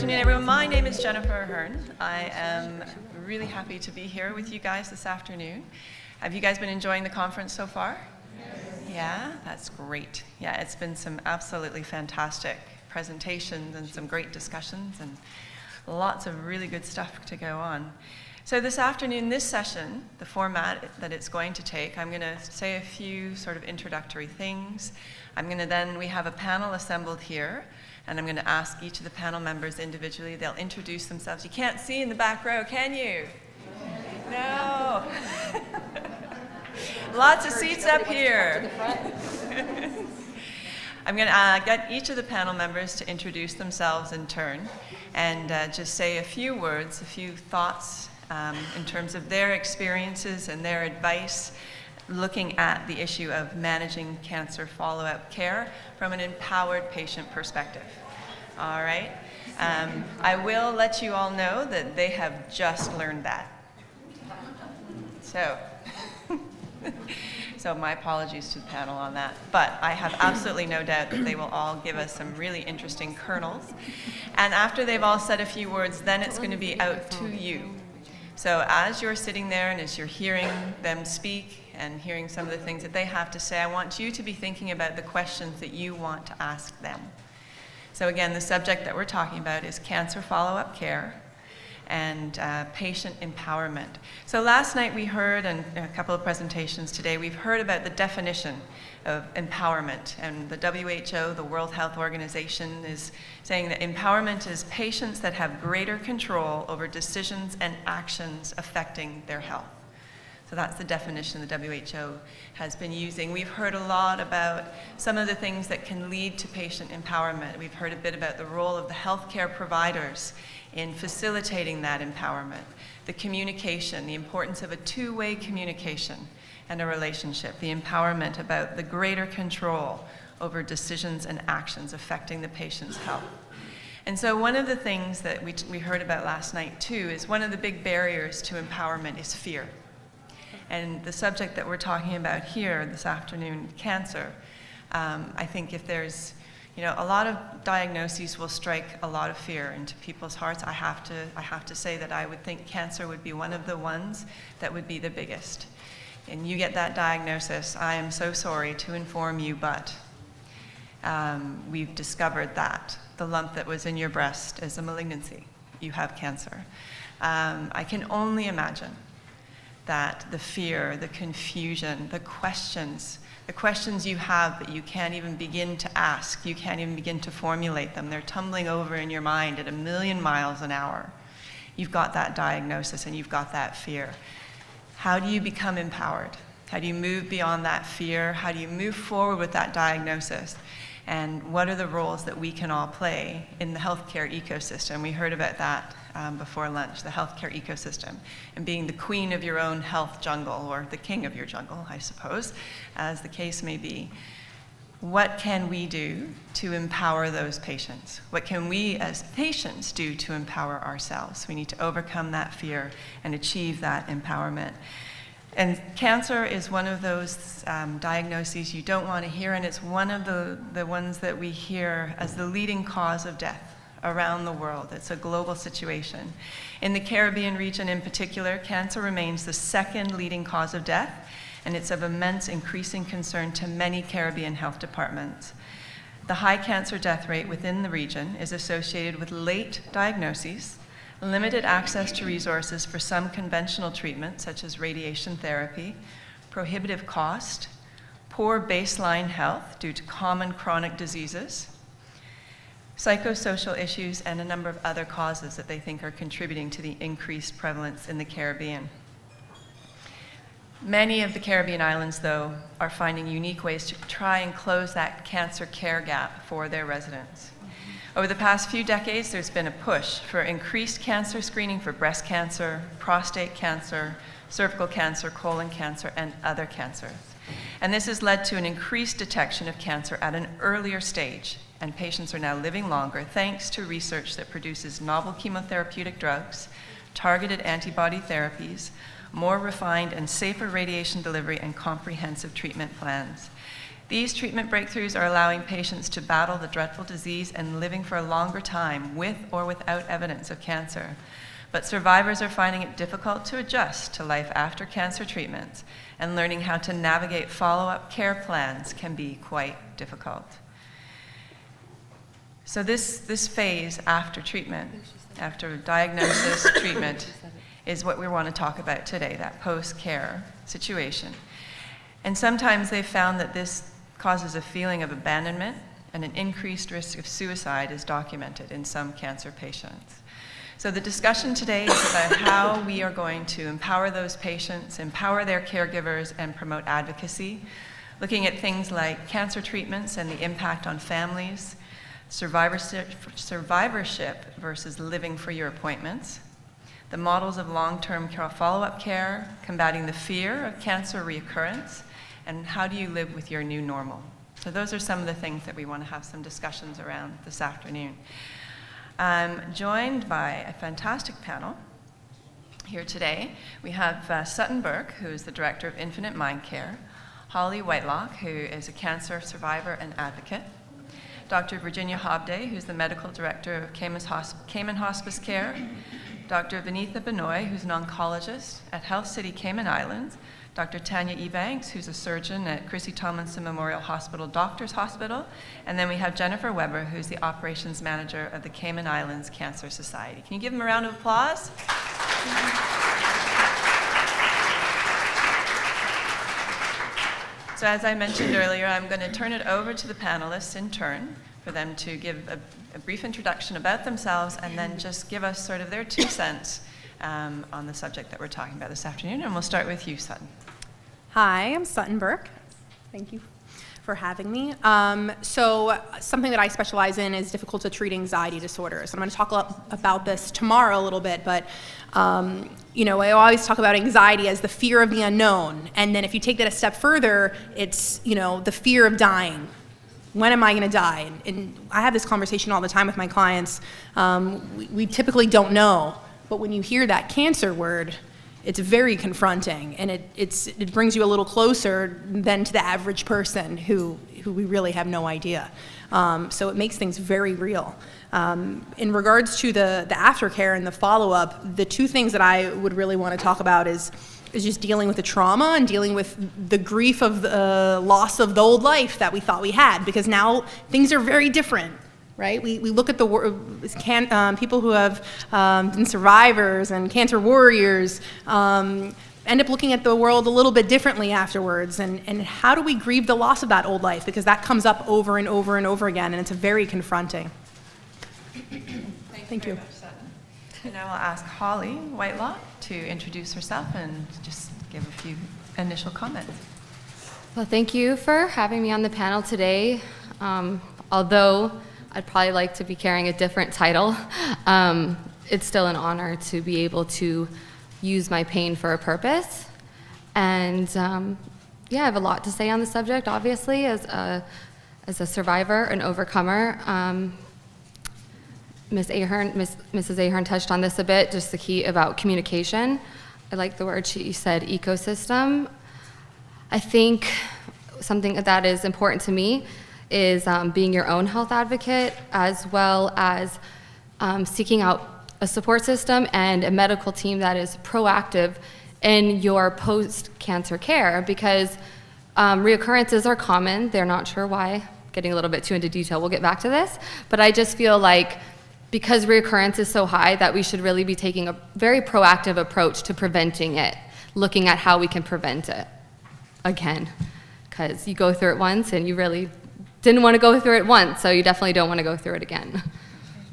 afternoon, everyone. My name is Jennifer Ahern. I am really happy to be here with you guys this afternoon. Have you guys been enjoying the conference so far? Yes. Yeah, that's great. Yeah, it's been some absolutely fantastic presentations and some great discussions and lots of really good stuff to go on. So this afternoon, this session, the format that it's going to take, I'm going to say a few sort of introductory things. We have a panel assembled here, and I'm going to ask each of the panel members individually. They'll introduce themselves. You can't see in the back row, can you? No. Lots of seats up here. I'm going to get each of the panel members to introduce themselves in turn and just say a few words, a few thoughts in terms of their experiences and their advice looking at the issue of managing cancer follow-up care from an empowered patient perspective. All right? I will let you all know that they have just learned that. So my apologies to the panel on that. But I have absolutely no doubt that they will all give us some really interesting kernels. And after they've all said a few words, then it's going to be out to you. So as you're sitting there and as you're hearing them speak and hearing some of the things that they have to say, I want you to be thinking about the questions that you want to ask them. So again, the subject that we're talking about is cancer follow-up care and patient empowerment. So last night we heard, and a couple of presentations today, we've heard about the definition of empowerment. And the WHO, the World Health Organization, is saying that empowerment is patients that have greater control over decisions and actions affecting their health. So that's the definition the WHO has been using. We've heard a lot about some of the things that can lead to patient empowerment. We've heard a bit about the role of the healthcare providers in facilitating that empowerment, the communication, the importance of a two-way communication and a relationship, the empowerment about the greater control over decisions and actions affecting the patient's health. And so one of the things that we heard about last night too is one of the big barriers to empowerment is fear. And the subject that we're talking about here this afternoon, cancer, I think if there's, a lot of diagnoses will strike a lot of fear into people's hearts. I have to say that I would think cancer would be one of the ones that would be the biggest. And you get that diagnosis, I am so sorry to inform you, but we've discovered that the lump that was in your breast is a malignancy. You have cancer. I can only imagine that the fear, the confusion, the questions you have that you can't even begin to ask, you can't even begin to formulate them. They're tumbling over in your mind at 1,000,000 miles an hour. You've got that diagnosis and you've got that fear. How do you become empowered? How do you move beyond that fear? How do you move forward with that diagnosis? And what are the roles that we can all play in the healthcare ecosystem? We heard about that before lunch, the healthcare ecosystem, and being the queen of your own health jungle, or the king of your jungle, I suppose, as the case may be. What can we do to empower those patients? What can we as patients do to empower ourselves? We need to overcome that fear and achieve that empowerment. And cancer is one of those diagnoses you don't want to hear, and it's one of the ones that we hear as the leading cause of death around the world. It's a global situation. In the Caribbean region in particular, cancer remains the second leading cause of death, and it's of immense increasing concern to many Caribbean health departments. The high cancer death rate within the region is associated with late diagnoses, limited access to resources for some conventional treatments, such as radiation therapy, prohibitive cost, poor baseline health due to common chronic diseases, psychosocial issues, and a number of other causes that they think are contributing to the increased prevalence in the Caribbean. Many of the Caribbean islands, though, are finding unique ways to try and close that cancer care gap for their residents. Over the past few decades, there's been a push for increased cancer screening for breast cancer, prostate cancer, cervical cancer, colon cancer, and other cancers. And this has led to an increased detection of cancer at an earlier stage, and patients are now living longer thanks to research that produces novel chemotherapeutic drugs, targeted antibody therapies, more refined and safer radiation delivery, and comprehensive treatment plans. These treatment breakthroughs are allowing patients to battle the dreadful disease and living for a longer time with or without evidence of cancer. But survivors are finding it difficult to adjust to life after cancer treatments, and learning how to navigate follow-up care plans can be quite difficult. So this phase after treatment, after diagnosis, treatment, is what we want to talk about today, that post-care situation. And sometimes they've found that this causes a feeling of abandonment, and an increased risk of suicide is documented in some cancer patients. So the discussion today is about how we are going to empower those patients, empower their caregivers, and promote advocacy, looking at things like cancer treatments and the impact on families, survivorship versus living for your appointments, the models of long-term follow-up care, combating the fear of cancer reoccurrence, and how do you live with your new normal. So those are some of the things that we want to have some discussions around this afternoon. I'm joined by a fantastic panel here today. We have Sutton Burke, who is the Director of Infinite Mind Care, Holly Whitelock, who is a cancer survivor and advocate, Dr. Virginia Hobday, who's the Medical Director of Cayman Hospice Care, Dr. Vinitha Benoy, who's an oncologist at Health City Cayman Islands, Dr. Tanya Ebanks, who's a surgeon at Chrissy Tomlinson Memorial Hospital Doctors Hospital, and then we have Jennifer Weber, who's the operations manager of the Cayman Islands Cancer Society. Can you give them a round of applause? So as I mentioned earlier, I'm going to turn it over to the panelists in turn for them to give a brief introduction about themselves and then just give us sort of their 2 cents on the subject that we're talking about this afternoon. And we'll start with you, Sutton. Hi, I'm Sutton Burke. Thank you for having me. So something that I specialize in is difficult to treat anxiety disorders. I'm going to talk about this tomorrow a little bit, but you know, I always talk about anxiety as the fear of the unknown. And then if you take that a step further, it's, you know, the fear of dying. When am I going to die? And I have this conversation all the time with my clients. We typically don't know, but when you hear that cancer word, it's very confronting, and it brings you a little closer than to the average person who we really have no idea. So it makes things very real. In regards to the aftercare and the follow-up, the 2 things that I would really want to talk about is just dealing with the trauma and dealing with the grief of the loss of the old life that we thought we had, because now things are very different. Right? We look at the people who have been survivors and cancer warriors end up looking at the world a little bit differently afterwards. And how do we grieve the loss of that old life? Because that comes up over and over and over again, and it's very confronting. Thank you. Very much, Sutton. And now I'll ask Holly Whitelock to introduce herself and just give a few initial comments. Well, thank you for having me on the panel today. Although I'd probably like to be carrying a different title, it's still an honor to be able to use my pain for a purpose. And yeah, I have a lot to say on the subject, obviously, as a survivor, an overcomer. Mrs. Ahern touched on this a bit, just the key about communication. I like the word she said, ecosystem. I think something that is important to me is being your own health advocate, as well as seeking out a support system and a medical team that is proactive in your post-cancer care, because reoccurrences are common. They're not sure why. Getting a little bit too into detail, we'll get back to this. But I just feel like because reoccurrence is so high that we should really be taking a very proactive approach to preventing it, looking at how we can prevent it again. Because you go through it once and you really didn't want to go through it once, so you definitely don't want to go through it again.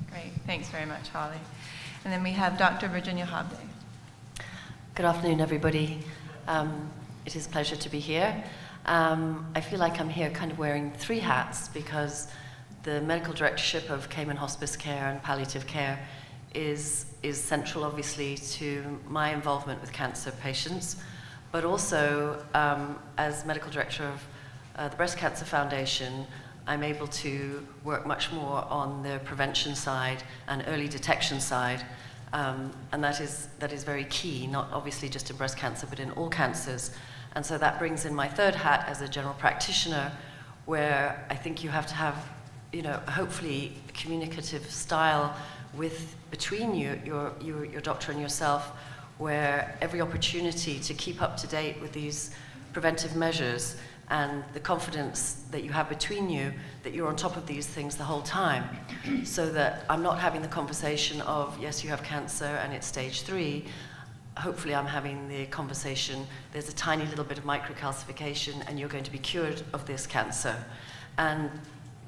Great, thanks very much, Holly. And then we have Dr. Virginia Hobday. Good afternoon, everybody. It is a pleasure to be here. I feel like I'm here kind of wearing 3 hats, because the medical directorship of Cayman Hospice Care and Palliative Care is central, obviously, to my involvement with cancer patients, but also as medical director of the Breast Cancer Foundation, I'm able to work much more on the prevention side and early detection side, and that is very key, not obviously just in breast cancer, but in all cancers. And so that brings in my 3rd hat as a general practitioner, where I think you have to have, hopefully a communicative style between you, your doctor and yourself, where every opportunity to keep up to date with these preventive measures and the confidence that you have between you, that you're on top of these things the whole time, so that I'm not having the conversation of, yes, you have cancer and it's stage 3. Hopefully I'm having the conversation, there's a tiny little bit of microcalcification and you're going to be cured of this cancer. And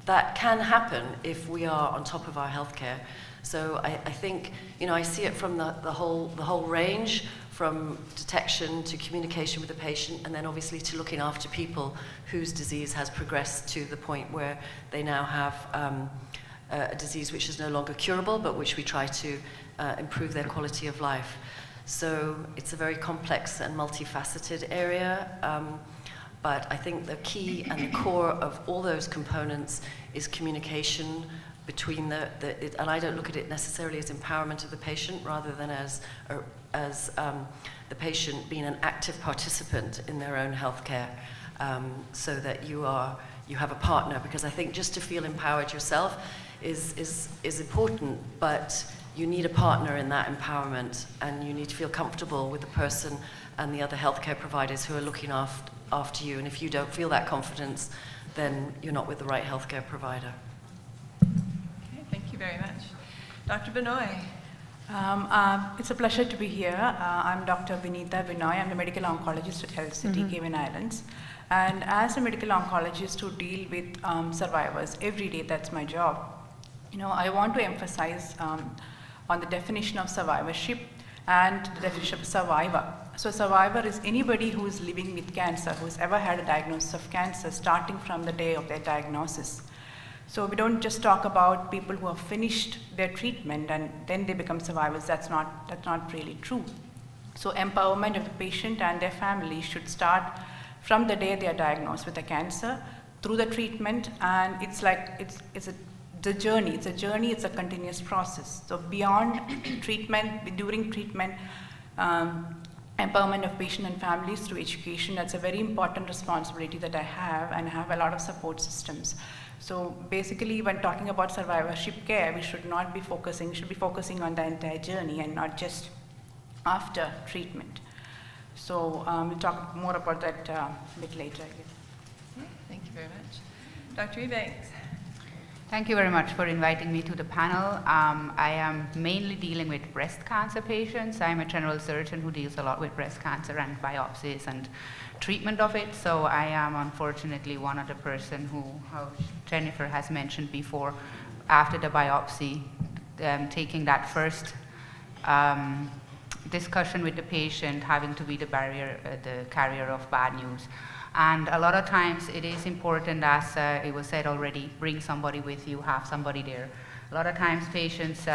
that can happen if we are on top of our healthcare. So I think, I see it from the whole range, from detection to communication with the patient, and then obviously to looking after people whose disease has progressed to the point where they now have a disease which is no longer curable, but which we try to improve their quality of life. So it's a very complex and multifaceted area, but I think the key and the core of all those components is communication between and I don't look at it necessarily as empowerment of the patient, rather than as the patient being an active participant in their own healthcare, so that you have a partner. Because I think just to feel empowered yourself is important, but you need a partner in that empowerment, and you need to feel comfortable with the person and the other healthcare providers who are looking after you. And if you don't feel that confidence, then you're not with the right healthcare provider. Okay, thank you very much. Dr. Benoy. It's a pleasure to be here. I'm Dr. Vinita Benoy. I'm a medical oncologist at Health City, Cayman Islands. And as a medical oncologist who deal with survivors every day, that's my job. I want to emphasize on the definition of survivorship and the definition of survivor. So survivor is anybody who is living with cancer, who's ever had a diagnosis of cancer starting from the day of their diagnosis. So we don't just talk about people who have finished their treatment and then they become survivors. That's not really true. So empowerment of the patient and their family should start from the day they are diagnosed with a cancer, through the treatment, and the journey. It's a journey, it's a continuous process. So beyond treatment, during treatment, empowerment of patient and families through education, that's a very important responsibility that I have, and I have a lot of support systems. So basically, when talking about survivorship care, we should be focusing on the entire journey and not just after treatment. So we'll talk more about that a bit later, I guess. Thank you very much. Dr. Ebanks. Thank you very much for inviting me to the panel. I am mainly dealing with breast cancer patients. I'm a general surgeon who deals a lot with breast cancer and biopsies and treatment of it. So I am unfortunately one of the person who Jennifer has mentioned before, after the biopsy, taking that first discussion with the patient, having to be the carrier of bad news. And a lot of times it is important, as it was said already, bring somebody with you, have somebody there. A lot of times patients,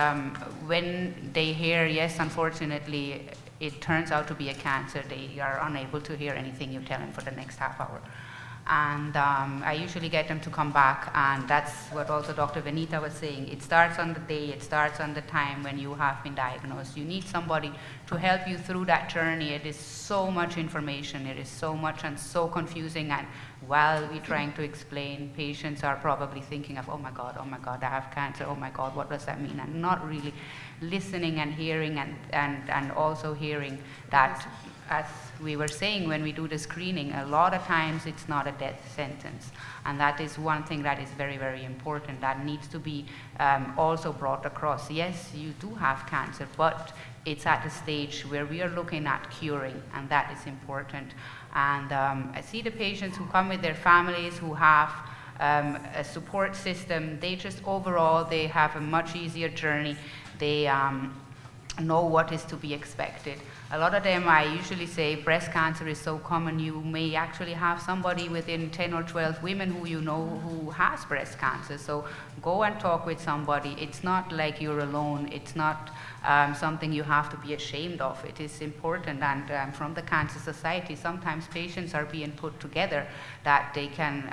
when they hear, yes, unfortunately, it turns out to be a cancer, they are unable to hear anything you tell them for the next half hour. And I usually get them to come back, and that's what also Dr. Vinita was saying. It starts on the day, it starts on the time when you have been diagnosed. You need somebody to help you through that journey. It is so much information, it is so much and so confusing, and while we're trying to explain, patients are probably thinking of, oh my God, I have cancer, oh my God, what does that mean? And not really listening and hearing, and also hearing that, as we were saying when we do the screening, a lot of times it's not a death sentence. And that is one thing that is very, very important, that needs to be also brought across. Yes, you do have cancer, but it's at a stage where we are looking at curing, and that is important. And I see the patients who come with their families, who have a support system. They just overall, they have a much easier journey. They know what is to be expected. A lot of them, I usually say, breast cancer is so common, you may actually have somebody within 10 or 12 women who you know who has breast cancer. So go and talk with somebody. It's not like you're alone. It's not something you have to be ashamed of. It is important, and from the Cancer Society, sometimes patients are being put together that they can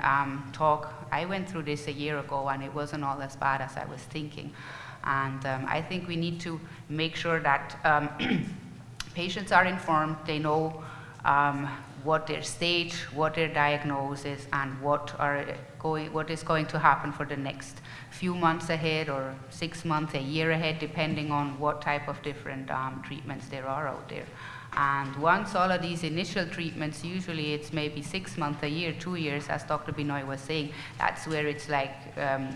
talk. I went through this a year ago, and it wasn't all as bad as I was thinking. And I think we need to make sure that patients are informed, they know what their stage, what their diagnosis, and what is going to happen for the next few months ahead, or 6 months, a year ahead, depending on what type of different treatments there are out there. And once all of these initial treatments, usually it's maybe 6 months, a year, 2 years, as Dr. Binoy was saying, that's where it's like,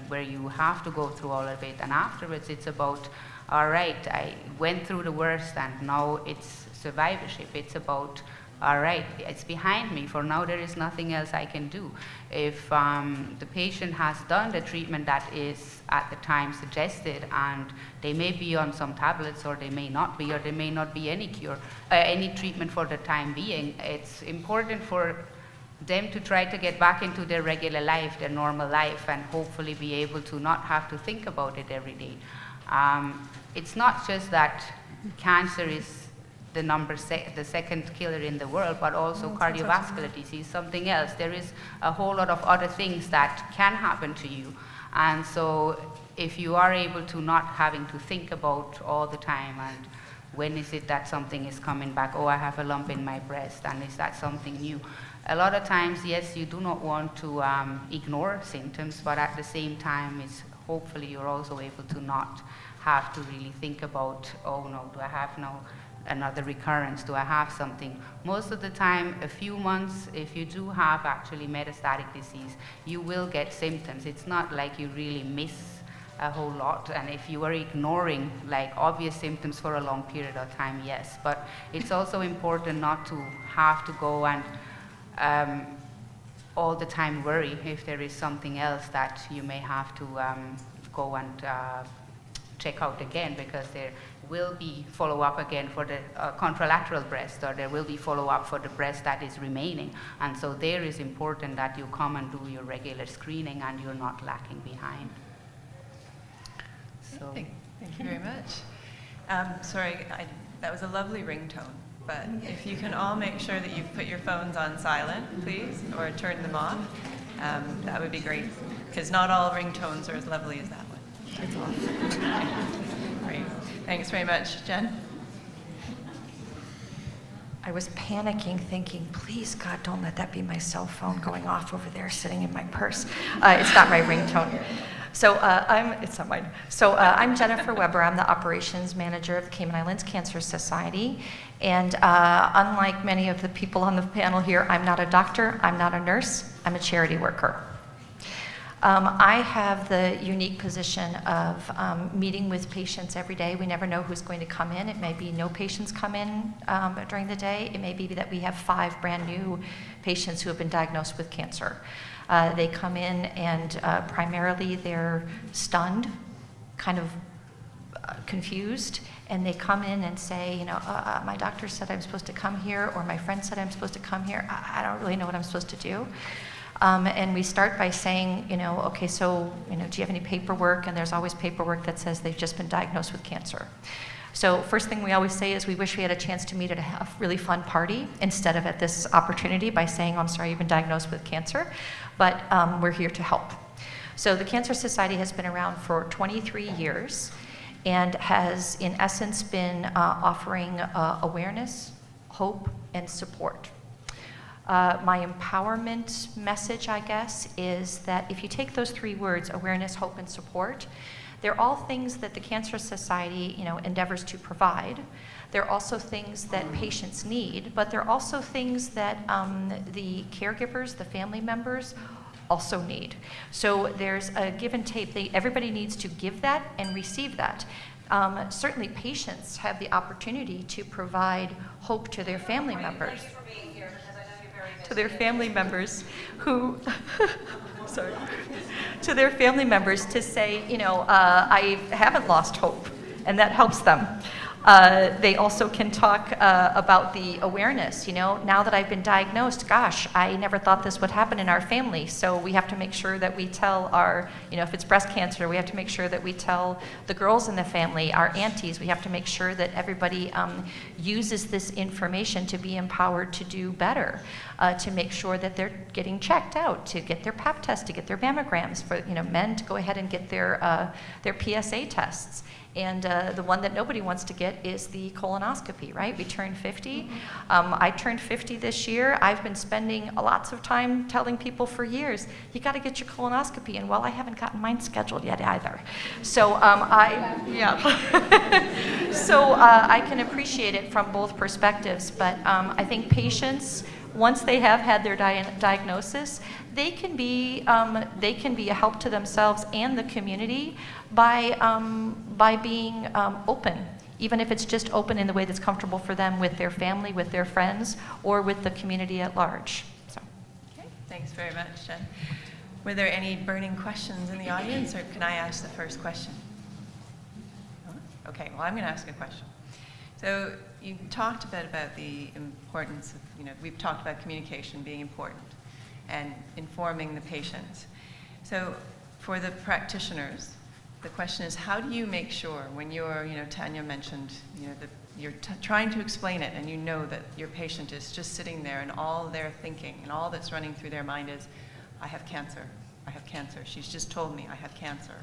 where you have to go through all of it. And afterwards, it's about, all right, I went through the worst, and now it's survivorship. It's about, all right, it's behind me. For now, there is nothing else I can do. If the patient has done the treatment that is at the time suggested, and they may be on some tablets, or they may not be, or there may not be any cure, any treatment for the time being, it's important for them to try to get back into their regular life, their normal life, and hopefully be able to not have to think about it every day. It's not just that cancer is the second killer in the world, but also cardiovascular disease, something else. There is a whole lot of other things that can happen to you. And so if you are able to not having to think about all the time, and when is it that something is coming back, oh, I have a lump in my breast, and is that something new? A lot of times, yes, you do not want to ignore symptoms, but at the same time, it's hopefully you're also able to not have to really think about, oh no, do I have now another recurrence? Do I have something? Most of the time, a few months, if you do have actually metastatic disease, you will get symptoms. It's not like you really miss a whole lot. And if you are ignoring like obvious symptoms for a long period of time, yes. But it's also important not to have to go and all the time worry if there is something else that you may have to go and check out again, because there will be follow-up again for the contralateral breast, or there will be follow-up for the breast that is remaining. And so there is important that you come and do your regular screening and you're not lacking behind. So. Thank you very much. Sorry, that was a lovely ringtone, but if you can all make sure that you've put your phones on silent, please, or turn them off, that would be great, because not all ringtones are as lovely as that one. It's off. Great. Thanks very much. Jen? I was panicking, thinking, please, God, don't let that be my cell phone going off over there, sitting in my purse. It's not my ringtone. So it's not mine. So I'm Jennifer Weber. I'm the operations manager of the Cayman Islands Cancer Society. And unlike many of the people on the panel here, I'm not a doctor, I'm not a nurse, I'm a charity worker. I have the unique position of meeting with patients every day. We never know who's going to come in. It may be no patients come in during the day. It may be that we have 5 brand new patients who have been diagnosed with cancer. They come in and primarily they're stunned, kind of confused, and they come in and say, you know, my doctor said I'm supposed to come here, or my friend said I'm supposed to come here. I don't really know what I'm supposed to do. And we start by saying, you know, okay, so, you know, do you have any paperwork? And there's always paperwork that says they've just been diagnosed with cancer. So first thing we always say is we wish we had a chance to meet at a really fun party instead of at this opportunity by saying, oh, I'm sorry, you've been diagnosed with cancer, but we're here to help. So the Cancer Society has been around for 23 years and has, in essence, been offering awareness, hope, and support. My empowerment message, I guess, is that if you take those 3 words, awareness, hope, and support, they're all things that the Cancer Society, you know, endeavors to provide. They're also things that patients need, but they're also things that the caregivers, the family members, also need. So there's a give and take. Everybody needs to give that and receive that. Certainly patients have the opportunity to provide hope to their family members. To their family members who, sorry, to their family members to say, you know, I haven't lost hope, and that helps them. They also can talk about the awareness, you know, now that I've been diagnosed, gosh, I never thought this would happen in our family, so we have to make sure that we tell our, you know, if it's breast cancer, we have to make sure that we tell the girls in the family, our aunties, we have to make sure that everybody uses this information to be empowered to do better, to make sure that they're getting checked out, to get their pap test, to get their mammograms, for, you know, men to go ahead and get their PSA tests. And the one that nobody wants to get is the colonoscopy, right? We turn 50. I turned 50 this year. I've been spending lots of time telling people for years, you got to get your colonoscopy. And well, I haven't gotten mine scheduled yet either. So so I can appreciate it from both perspectives. But I think patients, once they have had their diagnosis, they can be a help to themselves and the community by being open, even if it's just open in the way that's comfortable for them with their family, with their friends, or with the community at large. So. Okay, thanks very much, Jen. Were there any burning questions in the audience, or can I ask the first question? Okay, well, I'm going to ask a question. So you talked a bit about the importance of, we've talked about communication being important and informing the patients. So for the practitioners, the question is, how do you make sure when you're, Tanya mentioned, that you're trying to explain it and you know that your patient is just sitting there and all they're thinking and all that's running through their mind is, I have cancer, I have cancer. She's just told me I have cancer.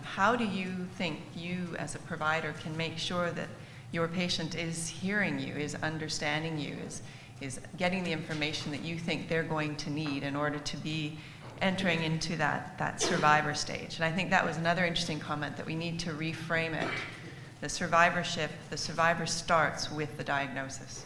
How do you think you as a provider can make sure that your patient is hearing you, is understanding you, is getting the information that you think they're going to need in order to be entering into that survivor stage? And I think that was another interesting comment, that we need to reframe it. The survivor starts with the diagnosis,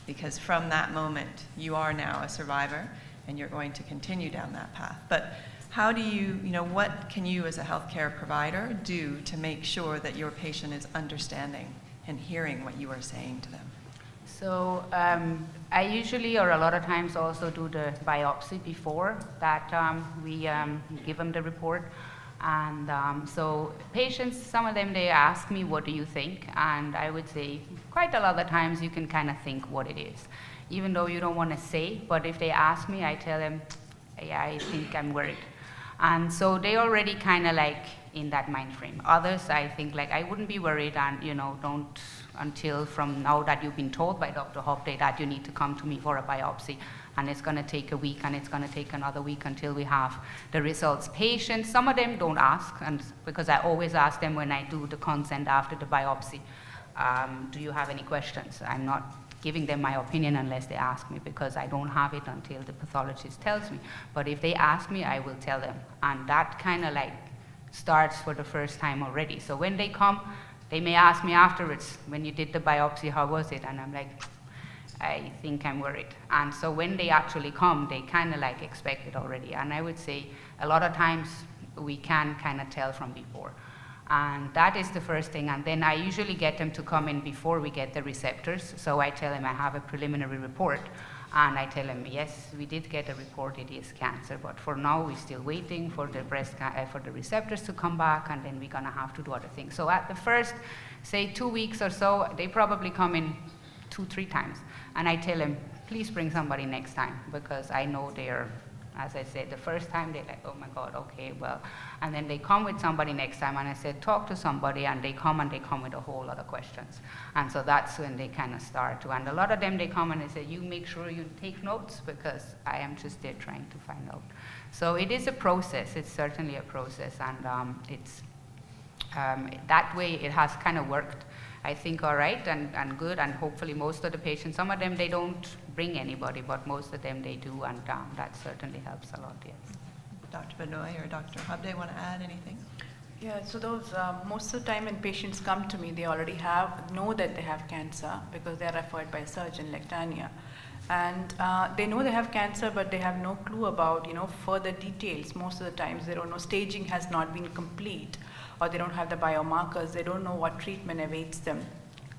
because from that moment you are now a survivor and you're going to continue down that path. But how do you, what can you as a healthcare provider do to make sure that your patient is understanding and hearing what you are saying to them? So I usually, or a lot of times, also do the biopsy before that we give them the report. And so patients, some of them, they ask me, what do you think? And I would say quite a lot of times you can kind of think what it is, even though you don't want to say. But if they ask me, I tell them, yeah, I think I'm worried. And so they already kind of like in that mind frame. Others, I think, like, I wouldn't be worried, and don't until from now that you've been told by Dr. Hopday that you need to come to me for a biopsy, and it's going to take a week, and it's going to take another week until we have the results. Patients, some of them don't ask, and because I always ask them when I do the consent after the biopsy, do you have any questions? I'm not giving them my opinion unless they ask me, because I don't have it until the pathologist tells me. But if they ask me, I will tell them. And that kind of like starts for the first time already. So when they come, they may ask me afterwards, when you did the biopsy, how was it? And I'm like, I think I'm worried. And so when they actually come, they kind of like expect it already. And I would say a lot of times we can kind of tell from before. And that is the first thing. And then I usually get them to come in before we get the receptors. So I tell them I have a preliminary report. And I tell them, yes, we did get a report, it is cancer. But for now, we're still waiting for the for the receptors to come back, and then we're going to have to do other things. So at the first, say 2 weeks or so, they probably come in 2-3 times. And I tell them, please bring somebody next time, because I know they're, as I said, the first time they're like, oh my God, okay, well. And then they come with somebody next time, and I said, talk to somebody, and they come with a whole lot of questions. And so that's when they kind of start to. And a lot of them, they come and they say, you make sure you take notes, because I am just there trying to find out. So it is a process. It's certainly a process. And it's that way it has kind of worked, I think, all right and good. And hopefully most of the patients, some of them, they don't bring anybody, but most of them they do, and that certainly helps a lot, yes. Dr. Benoit or Dr. Hopday want to add anything? Yeah, so those most of the time when patients come to me, they already know that they have cancer, because they are referred by a surgeon like Tanya. And they know they have cancer, but they have no clue about further details. Most of the times they don't know, staging has not been complete, or they don't have the biomarkers, they don't know what treatment awaits them.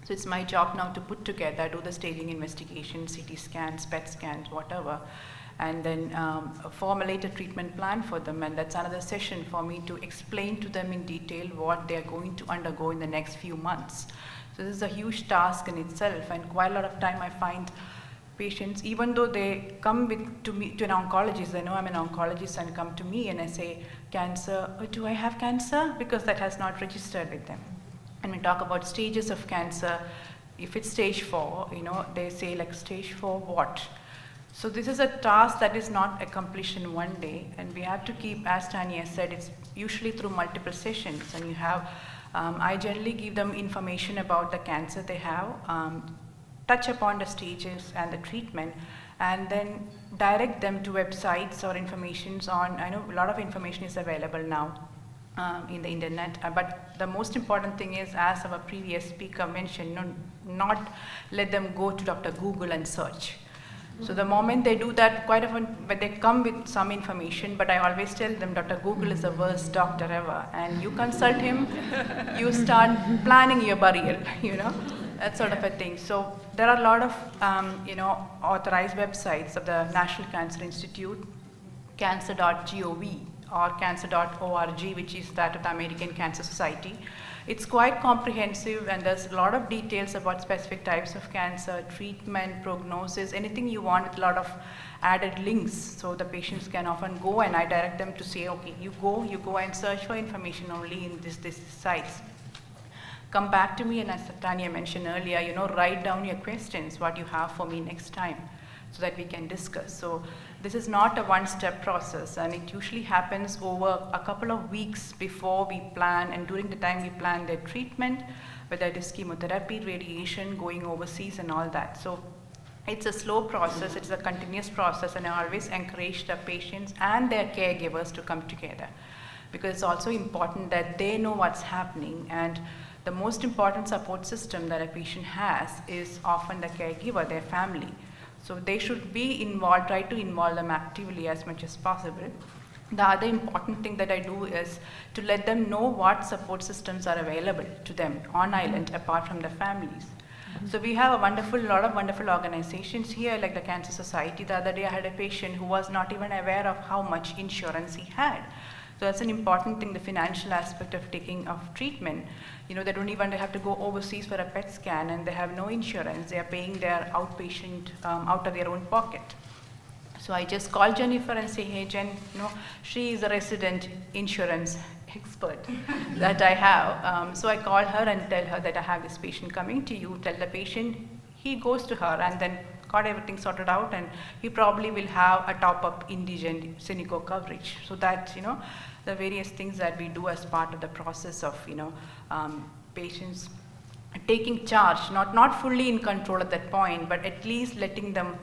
So it's my job now to put together, do the staging investigation, CT scans, PET scans, whatever, and then formulate a treatment plan for them. And that's another session for me to explain to them in detail what they're going to undergo in the next few months. So this is a huge task in itself, and quite a lot of time I find patients, even though they come to an oncologist, they know I'm an oncologist, and come to me and I say, cancer, do I have cancer? Because that has not registered with them. And we talk about stages of cancer. If it's stage 4, they say like, stage 4 what? So this is a task that is not accomplished in one day, and we have to keep, as Tanya said, it's usually through multiple sessions, and you have I generally give them information about the cancer they have, touch upon the stages and the treatment, and then direct them to websites or informations on, I know a lot of information is available now in the internet, but the most important thing is, as our previous speaker mentioned, not let them go to Dr. Google and search. So the moment they do that, quite often, but they come with some information, but I always tell them Dr. Google is the worst doctor ever, and you consult him, you start planning your burial, that sort of a thing. So there are a lot of, authorized websites of the National Cancer Institute, cancer.gov or cancer.org, which is that of the American Cancer Society. It's quite comprehensive, and there's a lot of details about specific types of cancer, treatment, prognosis, anything you want, with a lot of added links, so the patients can often go, and I direct them to say, okay, you go and search for information only in this sites. Come back to me, and as Tanya mentioned earlier, write down your questions, what you have for me next time, so that we can discuss. So this is not a one-step process, and it usually happens over a couple of weeks before we plan, and during the time we plan their treatment, whether it is chemotherapy, radiation, going overseas and all that. So it's a slow process, it's a continuous process, and I always encourage the patients and their caregivers to come together, because it's also important that they know what's happening, and the most important support system that a patient has is often the caregiver, their family. So they should be involved, try to involve them actively as much as possible. The other important thing that I do is to let them know what support systems are available to them on island apart from the families. So we have a lot of wonderful organizations here, like the Cancer Society. The other day I had a patient who was not even aware of how much insurance he had. So that's an important thing, the financial aspect of taking of treatment. They don't even have to go overseas for a PET scan, and they have no insurance. They are paying their outpatient out of their own pocket. So I just call Jennifer and say, hey Jen, she is a resident insurance expert that I have. So I call her and tell her that I have this patient coming to you. Tell the patient, he goes to her, and then got everything sorted out, and he probably will have a top-up indigent Cynico coverage. So that, the various things that we do as part of the process of, patients taking charge, not fully in control at that point, but at least letting them,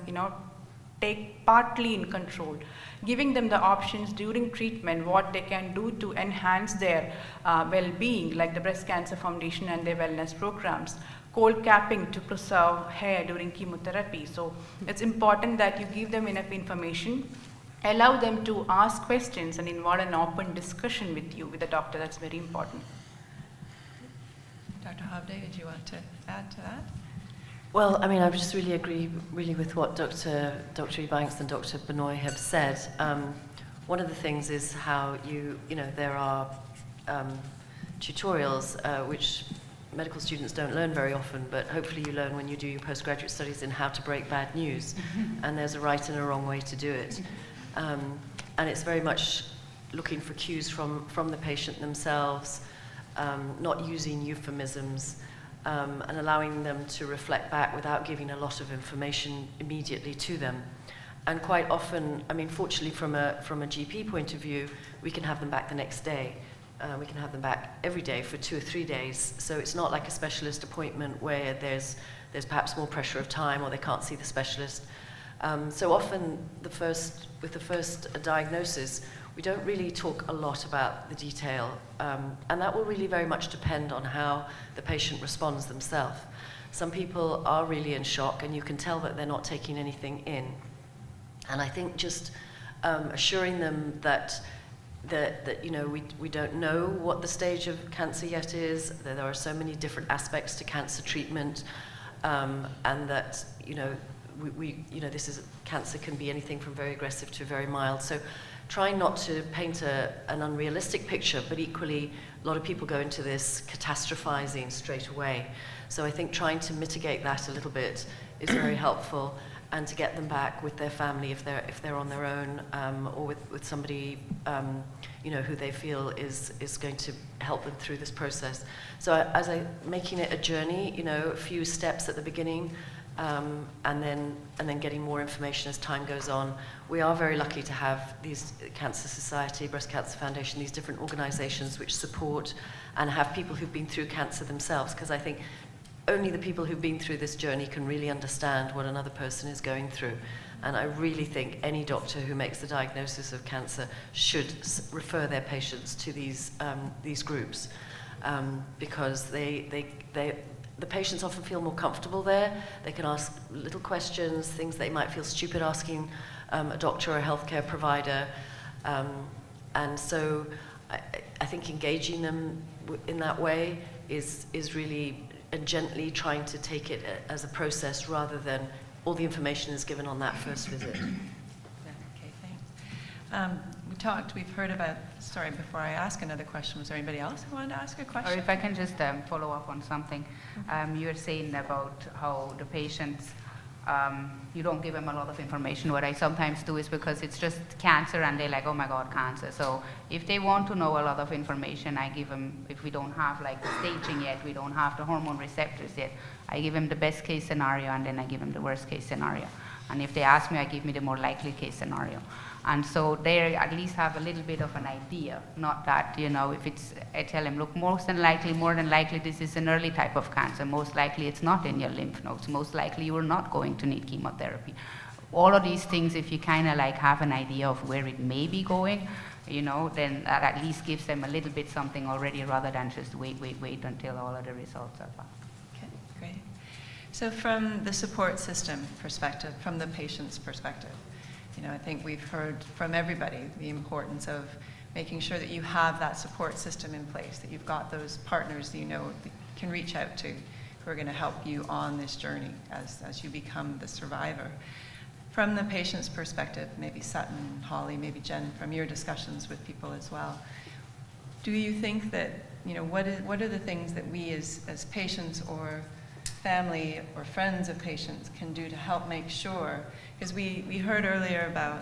take partly in control, giving them the options during treatment, what they can do to enhance their well-being, like the Breast Cancer Foundation and their wellness programs, cold capping to preserve hair during chemotherapy. So it's important that you give them enough information, allow them to ask questions, and involve an open discussion with you, with the doctor. That's very important. Dr. Hovde, did you want to add to that? Well, I just really agree with what Dr. Ebanks and Dr. Benoy have said. One of the things is how there are tutorials which medical students don't learn very often, but hopefully you learn when you do your postgraduate studies in how to break bad news. And there's a right and a wrong way to do it. And it's very much looking for cues from the patient themselves, not using euphemisms, and allowing them to reflect back without giving a lot of information immediately to them. And quite often, fortunately from a GP point of view, we can have them back the next day. We can have them back every day for 2 or 3 days. So it's not like a specialist appointment where there's perhaps more pressure of time, or they can't see the specialist. So often with the first diagnosis, we don't really talk a lot about the detail, and that will really very much depend on how the patient responds themselves. Some people are really in shock, and you can tell that they're not taking anything in. And I think just assuring them that we don't know what the stage of cancer yet is, that there are so many different aspects to cancer treatment, and that cancer can be anything from very aggressive to very mild. So trying not to paint an unrealistic picture, but equally a lot of people go into this catastrophizing straight away. So I think trying to mitigate that a little bit is very helpful, and to get them back with their family if they're on their own, or with somebody who they feel is going to help them through this process. So making it a journey, a few steps at the beginning, and then getting more information as time goes on. We are very lucky to have these Cancer Society, Breast Cancer Foundation, these different organizations which support and have people who've been through cancer themselves, because I think only the people who've been through this journey can really understand what another person is going through. And I really think any doctor who makes the diagnosis of cancer should refer their patients to these groups, because the patients often feel more comfortable there. They can ask little questions, things they might feel stupid asking a doctor or a healthcare provider. And so I think engaging them in that way is really, and gently trying to take it as a process rather than all the information is given on that first visit. Yeah, okay, thanks. We've heard about, sorry, before I ask another question, was there anybody else who wanted to ask a Or question? if I can just follow up on something. You were saying about how the patients, you don't give them a lot of information. What I sometimes do is because it's just cancer and they're like, oh my God, cancer. So if they want to know a lot of information, I give them, if we don't have like the staging yet, we don't have the hormone receptors yet, I give them the best case scenario and then I give them the worst case scenario. And if they ask me, I give me the more likely case scenario. And so they at least have a little bit of an idea, not that, if it's, I tell them, look, more than likely this is an early type of cancer. Most likely it's not in your lymph nodes. Most likely you are not going to need chemotherapy. All of these things, if you kind of like have an idea of where it may be going, then that at least gives them a little bit something already rather than just wait until all of the results are back. Okay, great. So from the support system perspective, from the patient's perspective, I think we've heard from everybody the importance of making sure that you have that support system in place, that you've got those partners that that you can reach out to who are going to help you on this journey as you become the survivor. From the patient's perspective, maybe Sutton, Holly, maybe Jen, from your discussions with people as well, do you think that, what are the things that we as patients or family or friends of patients can do to help make sure, because we heard earlier about,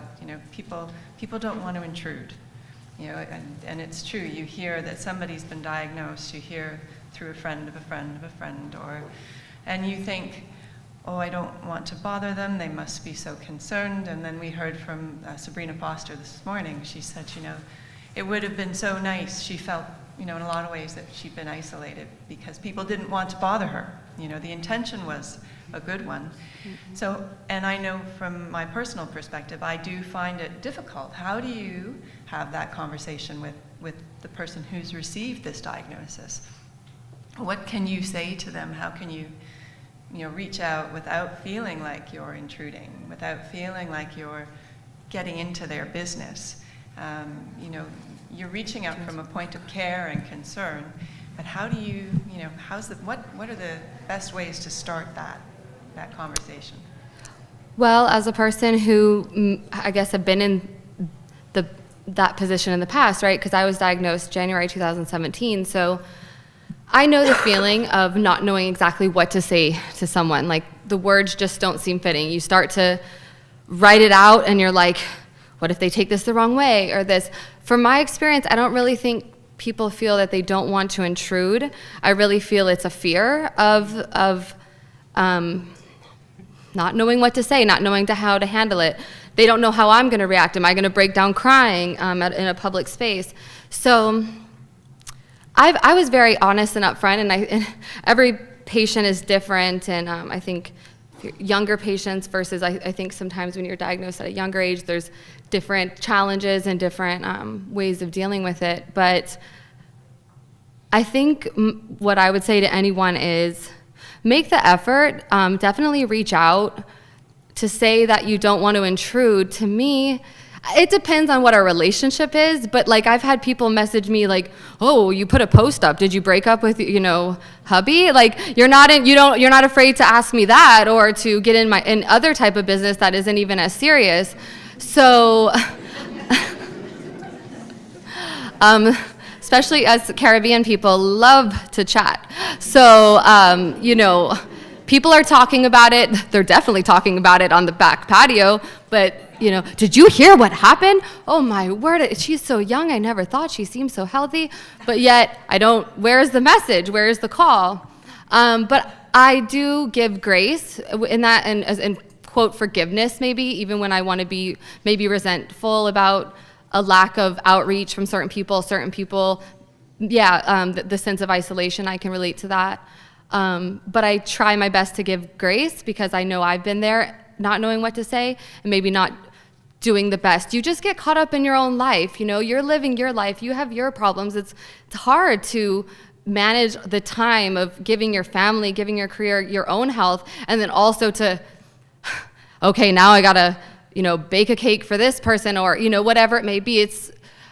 people don't want to intrude, and it's true. You hear that somebody's been diagnosed, you hear through a friend of a friend of a friend, and you think, oh, I don't want to bother them, they must be so concerned. And then we heard from Sabrina Foster this morning. She said, it would have been so nice. She felt, in a lot of ways that she'd been isolated because people didn't want to bother her. The intention was a good one. Mm-hmm. So, and I know from my personal perspective, I do find it difficult. How do you have that conversation with the person who's received this diagnosis? What can you say to them? How can you reach out without feeling like you're intruding, without feeling like you're getting into their business? You're reaching out from a point of care and concern, but how do you, what are the best ways to start that conversation? Well, as a person who I guess have been in that position in the past, right? Because I was diagnosed January 2017, so I know the feeling of not knowing exactly what to say to someone. Like, the words just don't seem fitting. You start to write it out and you're like, what if they take this the wrong way or this? From my experience, I don't really think people feel that they don't want to intrude. I really feel it's a fear of not knowing what to say, not knowing how to handle it. They don't know how I'm going to react. Am I going to break down crying in a public space? So I was very honest and upfront, and every patient is different, and I think younger patients versus I think sometimes when you're diagnosed at a younger age, there's different challenges and different ways of dealing with it. But I think what I would say to anyone is make the effort, definitely reach out. To say that you don't want to intrude, to me, it depends on what our relationship is, but like I've had people message me like, "Oh, you put a post up. Did you break up with, hubby?" Like you're not afraid to ask me that or to get in other type of business that isn't even as serious. So especially as Caribbean people love to chat. So, people are talking about it. They're definitely talking about it on the back patio, but did you hear what happened? Oh my word, she's so young. I never thought she seemed so healthy, but yet where's the message? Where's the call? But I do give grace in that, and as in quote forgiveness, maybe even when I want to be maybe resentful about a lack of outreach from certain people. The sense of isolation, I can relate to that. But I try my best to give grace because I know I've been there, not knowing what to say and maybe not doing the best. You just get caught up in your own life. You know, you're living your life. You have your problems. It's hard to manage the time of giving your family, giving your career, your own health, and then also to, okay, now I gotta, bake a cake for this person or, whatever it may be.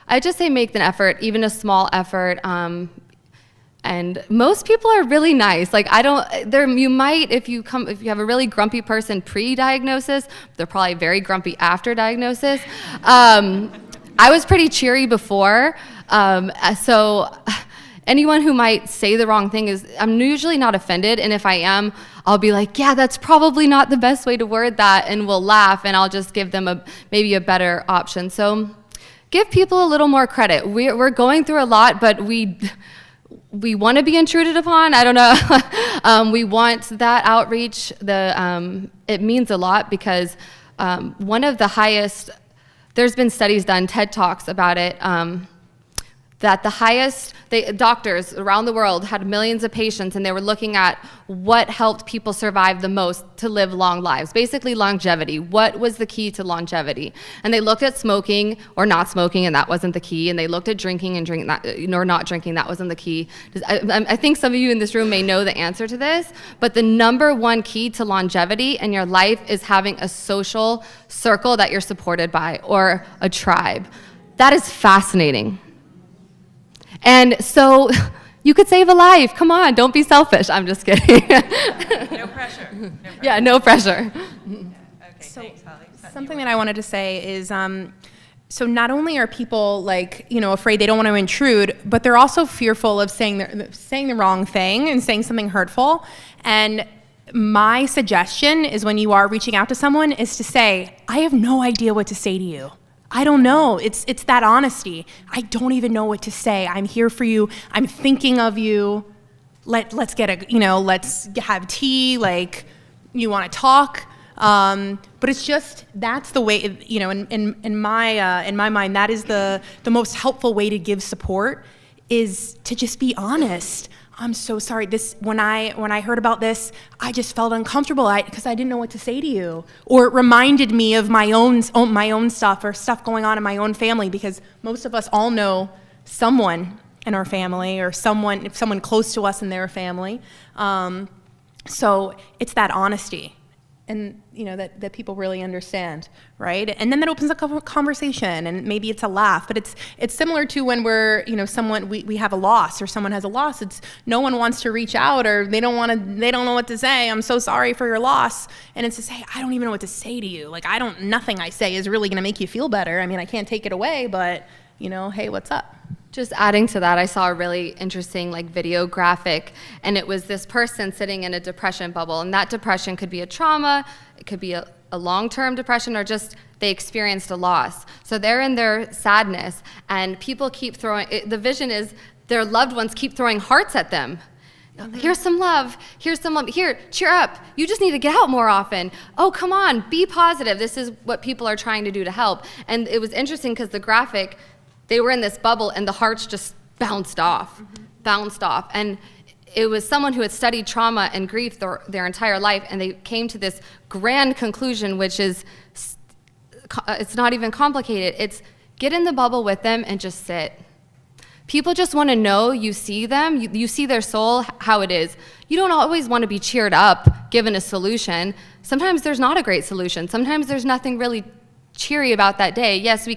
I just say make an effort, even a small effort. And most people are really nice. Like you might, if you have a really grumpy person pre-diagnosis, they're probably very grumpy after diagnosis. I was pretty cheery before, so anyone who might say the wrong thing I'm usually not offended, and if I am, I'll be like, yeah, that's probably not the best way to word that, and we'll laugh, and I'll just give them maybe a better option. So give people a little more credit. We're going through a lot, but we want to be intruded upon. I don't know. We want that outreach. It means a lot because one of the highest, there's been studies done, TED Talks about it, that the highest, doctors around the world had millions of patients, and they were looking at what helped people survive the most to live long lives. Basically, longevity. What was the key to longevity? And they looked at smoking or not smoking, and that wasn't the key. And they looked at drinking and drinking that, or not drinking, that wasn't the key. I think some of you in this room may know the answer to this, but the number one key to longevity in your life is having a social circle that you're supported by, or a tribe. That is fascinating. And so you could save a life. Come on, don't be selfish. I'm just kidding. No pressure. Yeah, no pressure. Okay, thanks, Holly. Something that I wanted to say is, so not only are people afraid, they don't want to intrude, but they're also fearful of saying the wrong thing and saying something hurtful. And my suggestion is, when you are reaching out to someone, is to say, I have no idea what to say to you. I don't know. It's that honesty. I don't even know what to say. I'm here for you. I'm thinking of you. Let's get let's have tea. You want to talk. But it's just, that's the way, in my mind, that is the most helpful way to give support, is to just be honest. I'm so sorry. When I heard about this, I just felt uncomfortable because I didn't know what to say to you. Or it reminded me of my own stuff, or stuff going on in my own family, because most of us all know someone in our family, or someone close to us in their family. So it's that honesty, and that people really understand, right? And then that opens up a conversation, and maybe it's a laugh, but it's similar to when we're, we have a loss, or someone has a loss. It's no one wants to reach out, or they don't know what to say. I'm so sorry for your loss. And it's to say, I don't even know what to say to you. Nothing I say is really gonna make you feel better. I mean, I can't take it away, but hey, what's up? Just adding to that, I saw a really interesting video graphic, and it was this person sitting in a depression bubble, and that depression could be a trauma, it could be a long-term depression, or just they experienced a loss. So they're in their sadness, and people keep the vision is their loved ones keep throwing hearts at them. Here's some love, here, cheer up, you just need to get out more often. Oh, come on, be positive. This is what people are trying to do to help. And it was interesting because the graphic, they were in this bubble, and the hearts just bounced off. And it was someone who had studied trauma and grief their entire life, and they came to this grand conclusion, which is, it's not even complicated. It's get in the bubble with them and just sit. People just want to know you see them, you see their soul, how it is. You don't always want to be cheered up, given a solution. Sometimes there's not a great solution. Sometimes there's nothing really cheery about that day. Yes,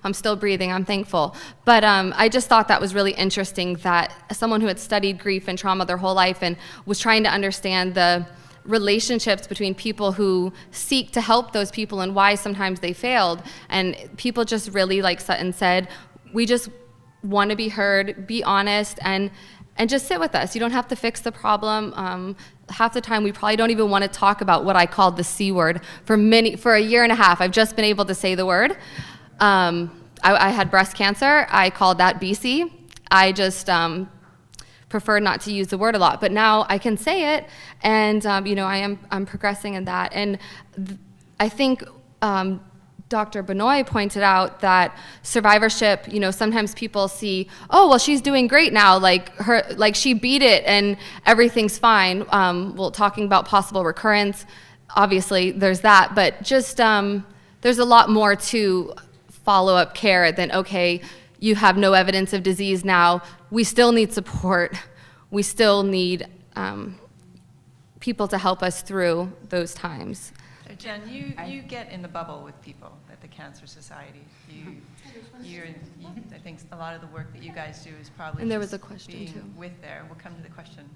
I'm still breathing, I'm thankful. But I just thought that was really interesting, that someone who had studied grief and trauma their whole life and was trying to understand the relationships between people who seek to help those people and why sometimes they failed. And people just really, like Sutton said, we just want to be heard, be honest, and just sit with us. You don't have to fix the problem. Half the time we probably don't even want to talk about what I called the C word. For a year and a half, I've just been able to say the word. I had breast cancer. I called that BC. I just preferred not to use the word a lot, but now I can say it, and I'm progressing in that. And I think Dr. Benoit pointed out that survivorship, sometimes people see, oh, well, she's doing great now, like she beat it and everything's fine. Talking about possible recurrence, obviously there's that, but just there's a lot more to follow-up care than, okay, you have no evidence of disease now. We still need support. We still need people to help us through those times. So Jen, you get in the bubble with people at the Cancer Society. I think a lot of the work that you guys do is probably And there was just a question, being too. with there. We'll come to the question.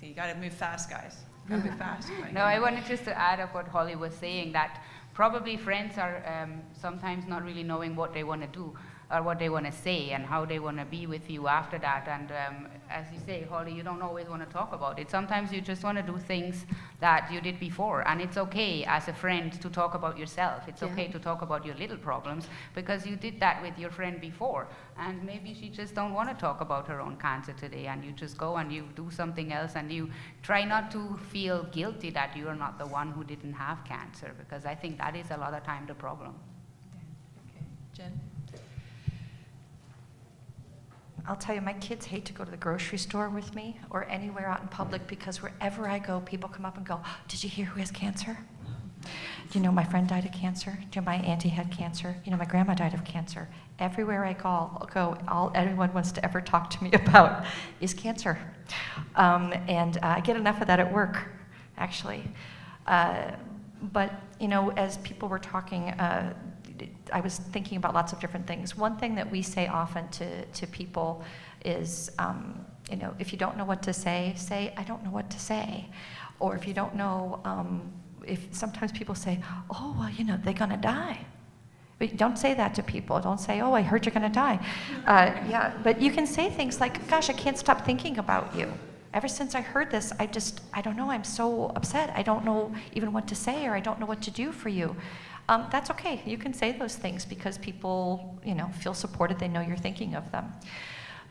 So you got to move fast, guys. Got to move fast. No, I wanted just to add up what Holly was saying, that probably friends are sometimes not really knowing what they want to do or what they want to say and how they want to be with you after that. And as you say, Holly, you don't always want to talk about it. Sometimes you just want to do things that you did before. And it's okay as a friend to talk about yourself. It's okay to talk about your little problems because you did that with your friend before. And maybe she just don't want to talk about her own cancer today, and you just go and you do something else, and you try not to feel guilty that you are not the one who didn't have cancer, because I think that is a lot of time the problem. Okay. Jen? I'll tell you, my kids hate to go to the grocery store with me or anywhere out in public because wherever I go, people come up and go, did you hear who has cancer? Do you know my friend died of cancer? Do you know my auntie had cancer? You know, my grandma died of cancer. Everywhere I go, all anyone wants to ever talk to me about is cancer. And I get enough of that at work, actually. But, as people were talking, I was thinking about lots of different things. One thing that we say often to people is, if you don't know what to say, I don't know what to say. Or if you don't know, if sometimes people say, oh, well, they're gonna die. But don't say that to people. Don't say, oh, I heard you're gonna die. But you can say things like, gosh, I can't stop thinking about you. Ever since I heard this, I don't know, I'm so upset. I don't know even what to say, or I don't know what to do for you. That's okay. You can say those things because people, feel supported. They know you're thinking of them.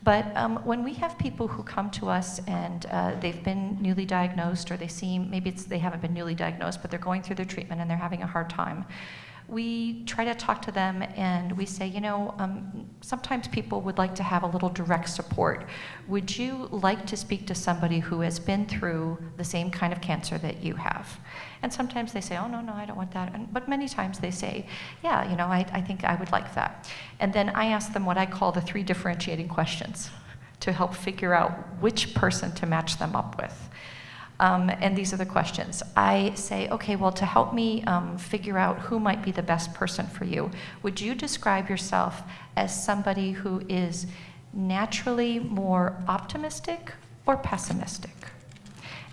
But when we have people who come to us and they've been newly diagnosed, or maybe they haven't been newly diagnosed, but they're going through their treatment and they're having a hard time, we try to talk to them and we say, sometimes people would like to have a little direct support. Would you like to speak to somebody who has been through the same kind of cancer that you have? And sometimes they say, oh, no, I don't want that. But many times they say, yeah, I think I would like that. And then I ask them what I call the 3 differentiating questions to help figure out which person to match them up with. And these are the questions. I say, okay, well, to help me figure out who might be the best person for you, would you describe yourself as somebody who is naturally more optimistic or pessimistic?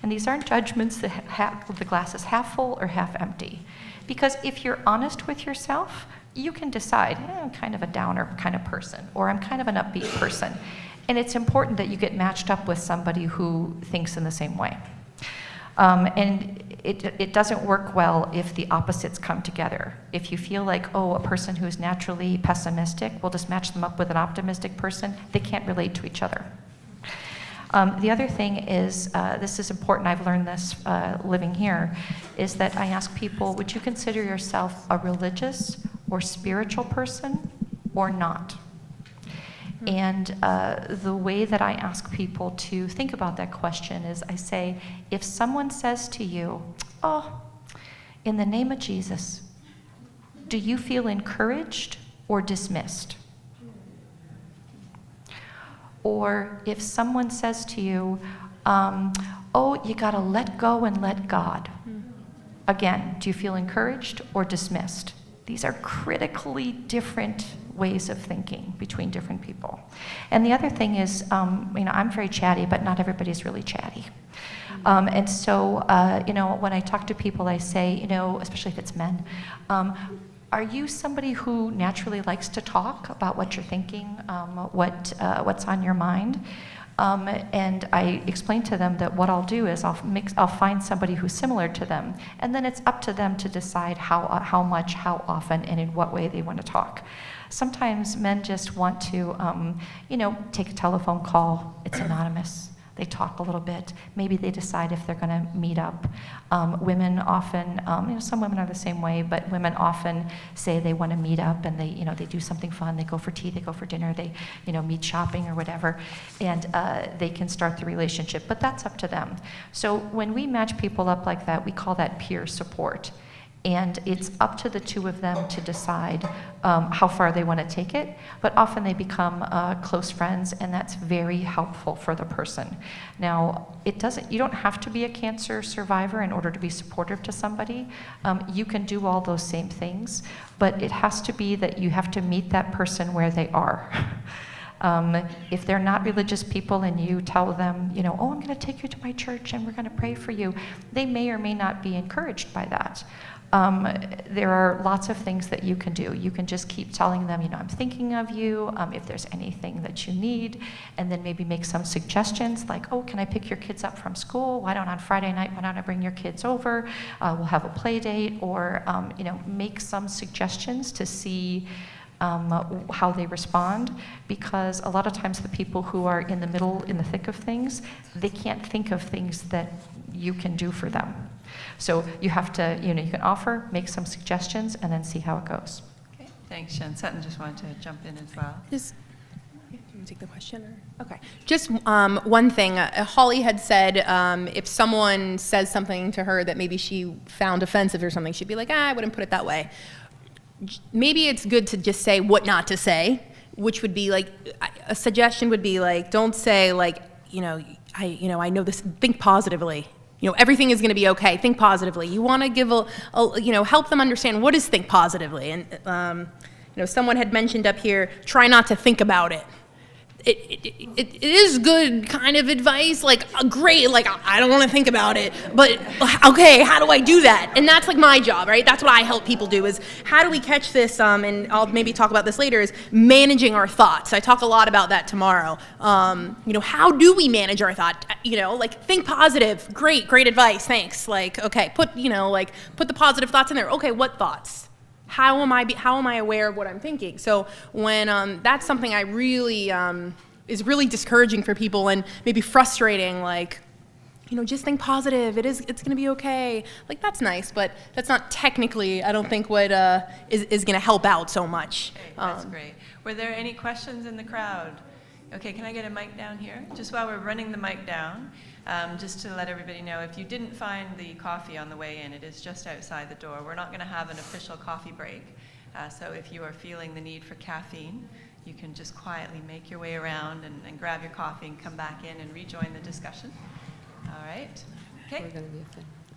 And these aren't judgments that the glass is half full or half empty. Because if you're honest with yourself, you can decide, I'm kind of a downer kind of person, or I'm kind of an upbeat person. And it's important that you get matched up with somebody who thinks in the same way. And it doesn't work well if the opposites come together. If you feel like, a person who's naturally pessimistic, we'll just match them up with an optimistic person, they can't relate to each other. The other thing is, this is important, I've learned this living here, is that I ask people, would you consider yourself a religious or spiritual person or not? And the way that I ask people to think about that question is I say, if someone says to you, oh, in the name of Jesus, do you feel encouraged or dismissed? Or if someone says to you, oh, you gotta let go and let God. Again, do you feel encouraged or dismissed? These are critically different ways of thinking between different people. And the other thing is, I'm very chatty, but not everybody's really chatty. And so, when I talk to people, I say, especially if it's men, are you somebody who naturally likes to talk about what you're thinking, what's on your mind? And I explain to them that what I'll do is I'll find somebody who's similar to them, and then it's up to them to decide how much, how often, and in what way they want to talk. Sometimes men just want to, take a telephone call. It's anonymous. They talk a little bit. Maybe they decide if they're going to meet up. Women often, some women are the same way, but women often say they want to meet up, and they do something fun. They go for tea, they go for dinner, they meet shopping or whatever, and they can start the relationship. But that's up to them. So when we match people up like that, we call that peer support. And it's up to the two of them to decide how far they want to take it. But often they become close friends, and that's very helpful for the person. Now, you don't have to be a cancer survivor in order to be supportive to somebody. You can do all those same things, but it has to be that you have to meet that person where they are. If they're not religious people and you tell them, oh, I'm going to take you to my church and we're going to pray for you, they may or may not be encouraged by that. There are lots of things that you can do. You can just keep telling them, I'm thinking of you, if there's anything that you need, and then maybe make some suggestions like, oh, can I pick your kids up from school? Why don't on Friday night, why don't I bring your kids over? We'll have a play date, or, make some suggestions to see how they respond, because a lot of times the people who are in the middle, in the thick of things, they can't think of things that you can do for them. So you have to, you can offer, make some suggestions, and then see how it goes. Okay, thanks, Jen. Sutton just wanted to jump in as well. Just, you want to take the question? Or? Okay. Just one thing. Holly had said if someone says something to her that maybe she found offensive or something, she'd be like, I wouldn't put it that way. Maybe it's good to just say what not to say, which would be like, a suggestion would be like, don't say like, I know this, think positively. Everything is going to be okay. Think positively. You want to give help them understand what is think positively. And, someone had mentioned up here, try not to think about it. It is good kind of advice, like great, like I don't want to think about it, but okay, how do I do that? And that's like my job, right? That's what I help people do, is how do we catch this, and I'll maybe talk about this later, is managing our thoughts. I talk a lot about that tomorrow. How do we manage our thought? Like think positive, great advice, thanks. Like, okay, put the positive thoughts in there. Okay, what thoughts? How am I aware of what I'm thinking? So when that's something I really is really discouraging for people and maybe frustrating, like, just think positive. It's going to be okay. Like, that's nice, but that's not technically, I don't think, what is going to help out so much. Okay, that's great. Were there any questions in the crowd? Okay, can I get a mic down here? Just while we're running the mic down, just to let everybody know, if you didn't find the coffee on the way in, it is just outside the door. We're not going to have an official coffee break. So if you are feeling the need for caffeine, you can just quietly make your way around and grab your coffee and come back in and rejoin the discussion. All right. Okay.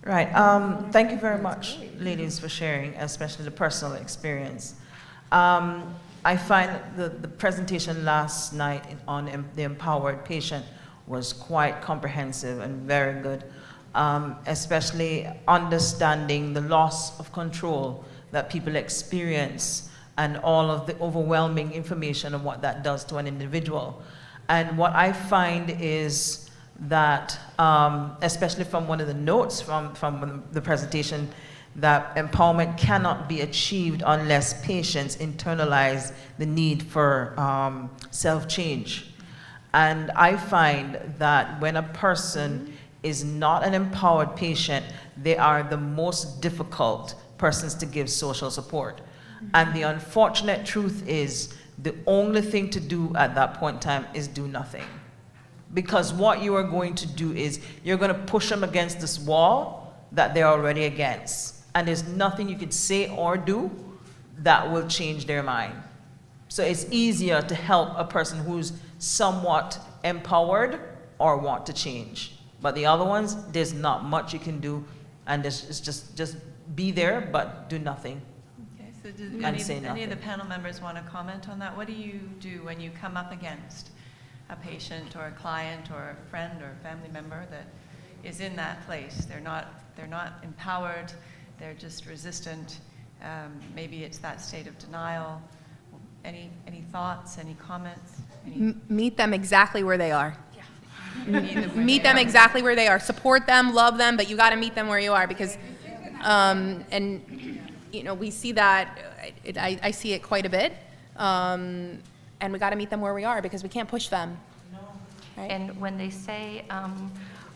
Right. Thank you very much, ladies, for sharing, especially the personal experience. I find the presentation last night on the empowered patient was quite comprehensive and very good, especially understanding the loss of control that people experience and all of the overwhelming information of what that does to an individual. And what I find is that, especially from one of the notes from the presentation, that empowerment cannot be achieved unless patients internalize the need for self-change. And I find that when a person is not an empowered patient, they are the most difficult persons to give social support. And the unfortunate truth is, the only thing to do at that point in time is do nothing. Because what you are going to do is, you're going to push them against this wall that they're already against. And there's nothing you can say or do that will change their mind. So it's easier to help a person who's somewhat empowered or want to change. But the other ones, there's not much you can do, and it's just be there, but do nothing. Okay, so say any of nothing. the panel members want to comment on that? What do you do when you come up against a patient or a client or a friend or a family member that is in that place? They're not empowered. They're just resistant. Maybe it's that state of denial. Any thoughts, any comments? Meet them exactly where they are. Meet them are. exactly where they are. Support them, love them, but you got to meet them where you are, because, we see that, I see it quite a bit, and we got to meet them where we are, because we can't push them. Right. And when they say,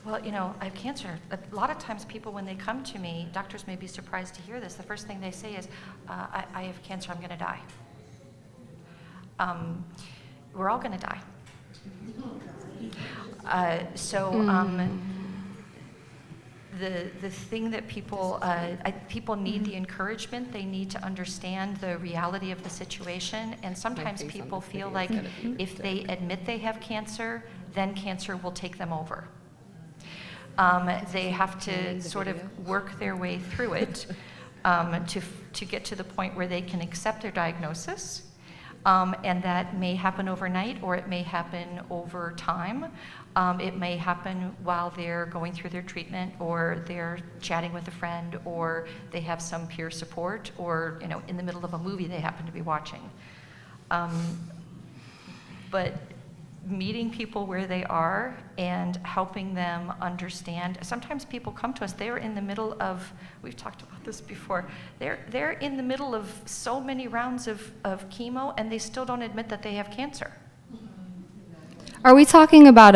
well, you know, I have cancer, a lot of times people, when they come to me, doctors may be surprised to hear this, the first thing they say is, I have cancer, I'm going to die. We're all going to die. The thing that people need the encouragement, they need to understand the reality of the situation, and sometimes people feel like if they admit they have cancer, then cancer will take them over. They have to sort of work their way through it to get to the point where they can accept their diagnosis. And that may happen overnight, or it may happen over time. It may happen while they're going through their treatment, or they're chatting with a friend, or they have some peer support, or, you know, in the middle of a movie they happen to be watching. But meeting people where they are and helping them understand. Sometimes people come to us, they're in the middle of, we've talked about this before, they're in the middle of so many rounds of chemo, and they still don't admit that they have cancer. Are we talking about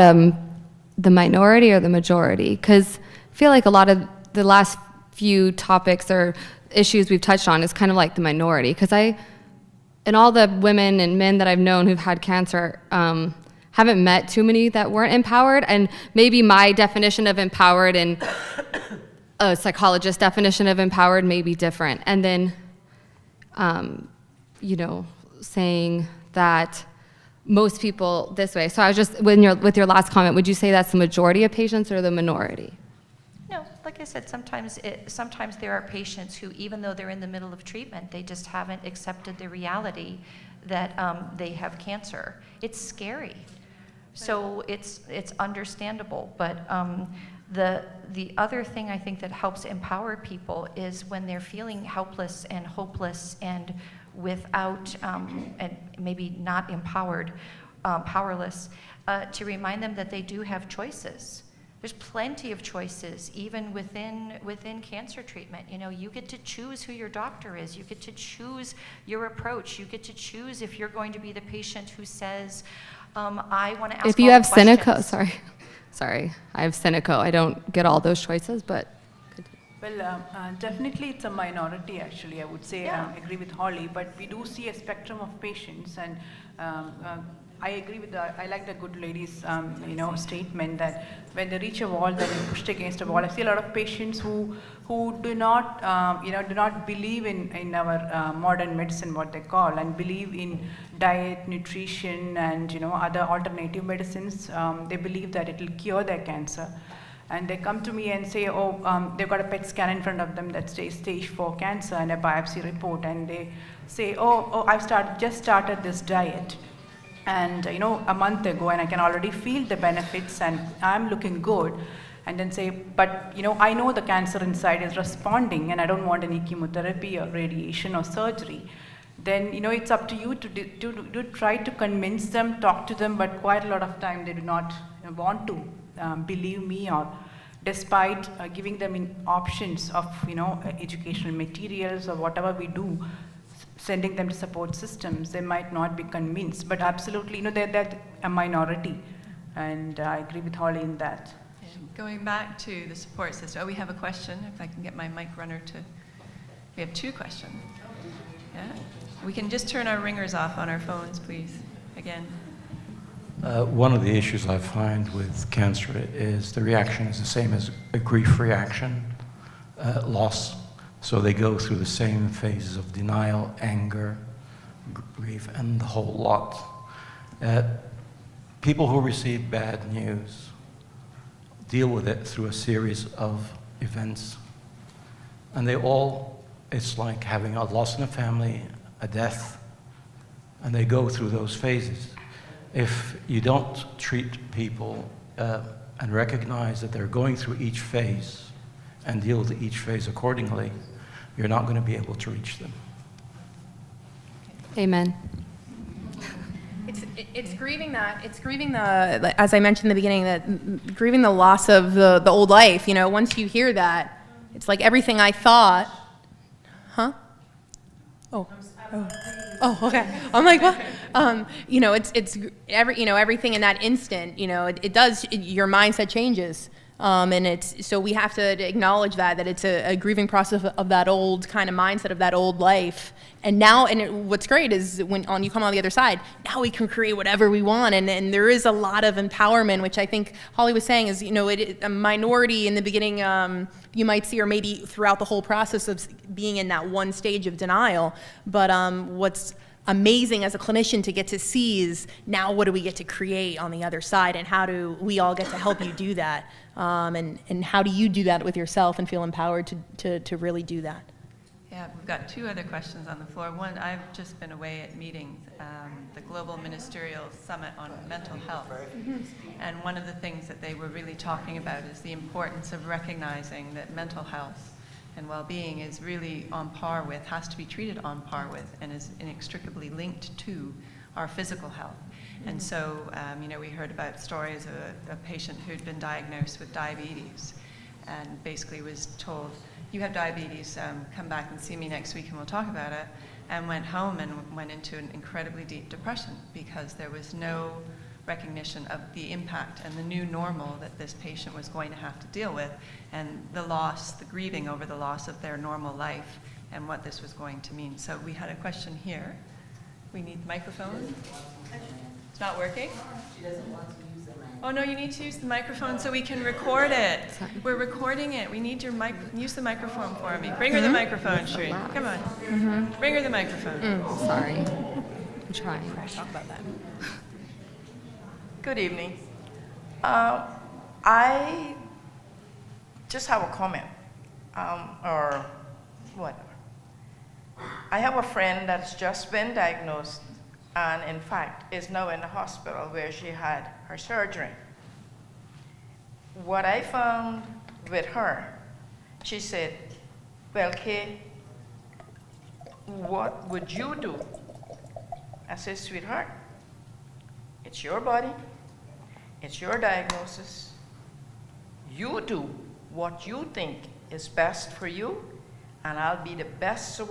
the minority or the majority? Because I feel like a lot of the last few topics or issues we've touched on is kind of like the minority. Because and all the women and men that I've known who've had cancer, haven't met too many that weren't empowered, and maybe my definition of empowered and a psychologist's definition of empowered may be different. And then, you know, saying that most people this way. So I was just, with your last comment, would you say that's the majority of patients or the minority? No, like I said, sometimes there are patients who, even though they're in the middle of treatment, they just haven't accepted the reality that they have cancer. It's scary. So it's understandable, but the other thing I think that helps empower people is when they're feeling helpless and hopeless and without, and maybe not empowered, powerless, to remind them that they do have choices. There's plenty of choices, even within cancer treatment. You know, you get to choose who your doctor is. You get to choose your approach. You get to choose if you're going to be the patient who says, I want to ask If you all have the questions. Seneca, sorry, I have Seneca. I don't get all those choices, but. Well, definitely it's a minority, actually, I would say. Yeah. I agree with Holly, but we do see a spectrum of patients, and I agree with I like the good lady's statement that when they reach a wall, then they're pushed against a wall. I see a lot of patients who do not believe in our modern medicine, what they call, and believe in diet, nutrition, and other alternative medicines. They believe that it will cure their cancer. And they come to me and say, they've got a PET scan in front of them that says stage 4 cancer and a biopsy report, and they say, I've just started this diet, and a month ago, and I can already feel the benefits, and I'm looking good. And then say, but I know the cancer inside is responding, and I don't want any chemotherapy or radiation or surgery. Then it's up to you to try to convince them, talk to them, but quite a lot of time they do not want to believe me, or despite giving them options of educational materials or whatever we do, sending them to support systems, they might not be convinced. But absolutely, they're a minority, and I agree with Holly in that. And going back to the support system, we have a question. If I can get my mic runner to, we have 2 questions. Yeah, we can just turn our ringers off on our phones, please. Again. One of the issues I find with cancer is the reaction is the same as a grief reaction, loss. So they go through the same phases of denial, anger, grief, and the whole lot. People who receive bad news deal with it through a series of events. And it's like having a loss in a family, a death, and they go through those phases. If you don't treat people and recognize that they're going through each phase and deal with each phase accordingly, you're not going to be able to reach them. Amen. It's grieving that. It's grieving as I mentioned in the beginning, that grieving the loss of the old life. Once you hear that, it's like everything I thought. Huh? Oh, okay. I'm like, what? It's everything in that instant, it does, your mindset changes. And so we have to acknowledge that it's a grieving process of that old kind of mindset of that old life. And now, what's great is when you come on the other side, now we can create whatever we want. And there is a lot of empowerment, which I think Holly was saying is, a minority in the beginning, you might see, or maybe throughout the whole process of being in that one stage of denial. But what's amazing as a clinician to get to see is now what do we get to create on the other side, and how do we all get to help you do that? And how do you do that with yourself and feel empowered to really do that? Yeah, we've got two other questions on the floor. One, I've just been away at meetings, the Global Ministerial Summit on Mental Health. And one of the things that they were really talking about is the importance of recognizing that mental health and well-being is really on par with, has to be treated on par with, and is inextricably linked to our physical health. And so, we heard about stories of a patient who'd been diagnosed with diabetes and basically was told, you have diabetes, come back and see me next week and we'll talk about it, and went home and went into an incredibly deep depression because there was no recognition of the impact and the new normal that this patient was going to have to deal with, and the loss, the grieving over the loss of their normal life and what this was going to mean. So we had a question here. We need the microphone. It's not working? She doesn't want to use the microphone. Oh no, you need to use the microphone so we can record it. We're recording it. We need your use the microphone for me. Bring her the microphone, Shereen. Come on. Bring her the microphone. Sorry. I'm trying. Talk about that. Good evening. I just have a comment, or whatever. I have a friend that's just been diagnosed and in fact is now in the hospital where she had her surgery. What I found with her, she said, well, Kay, what would you do? I said, sweetheart, it's your body, it's your diagnosis. You do what you think is best for you, and I'll be the best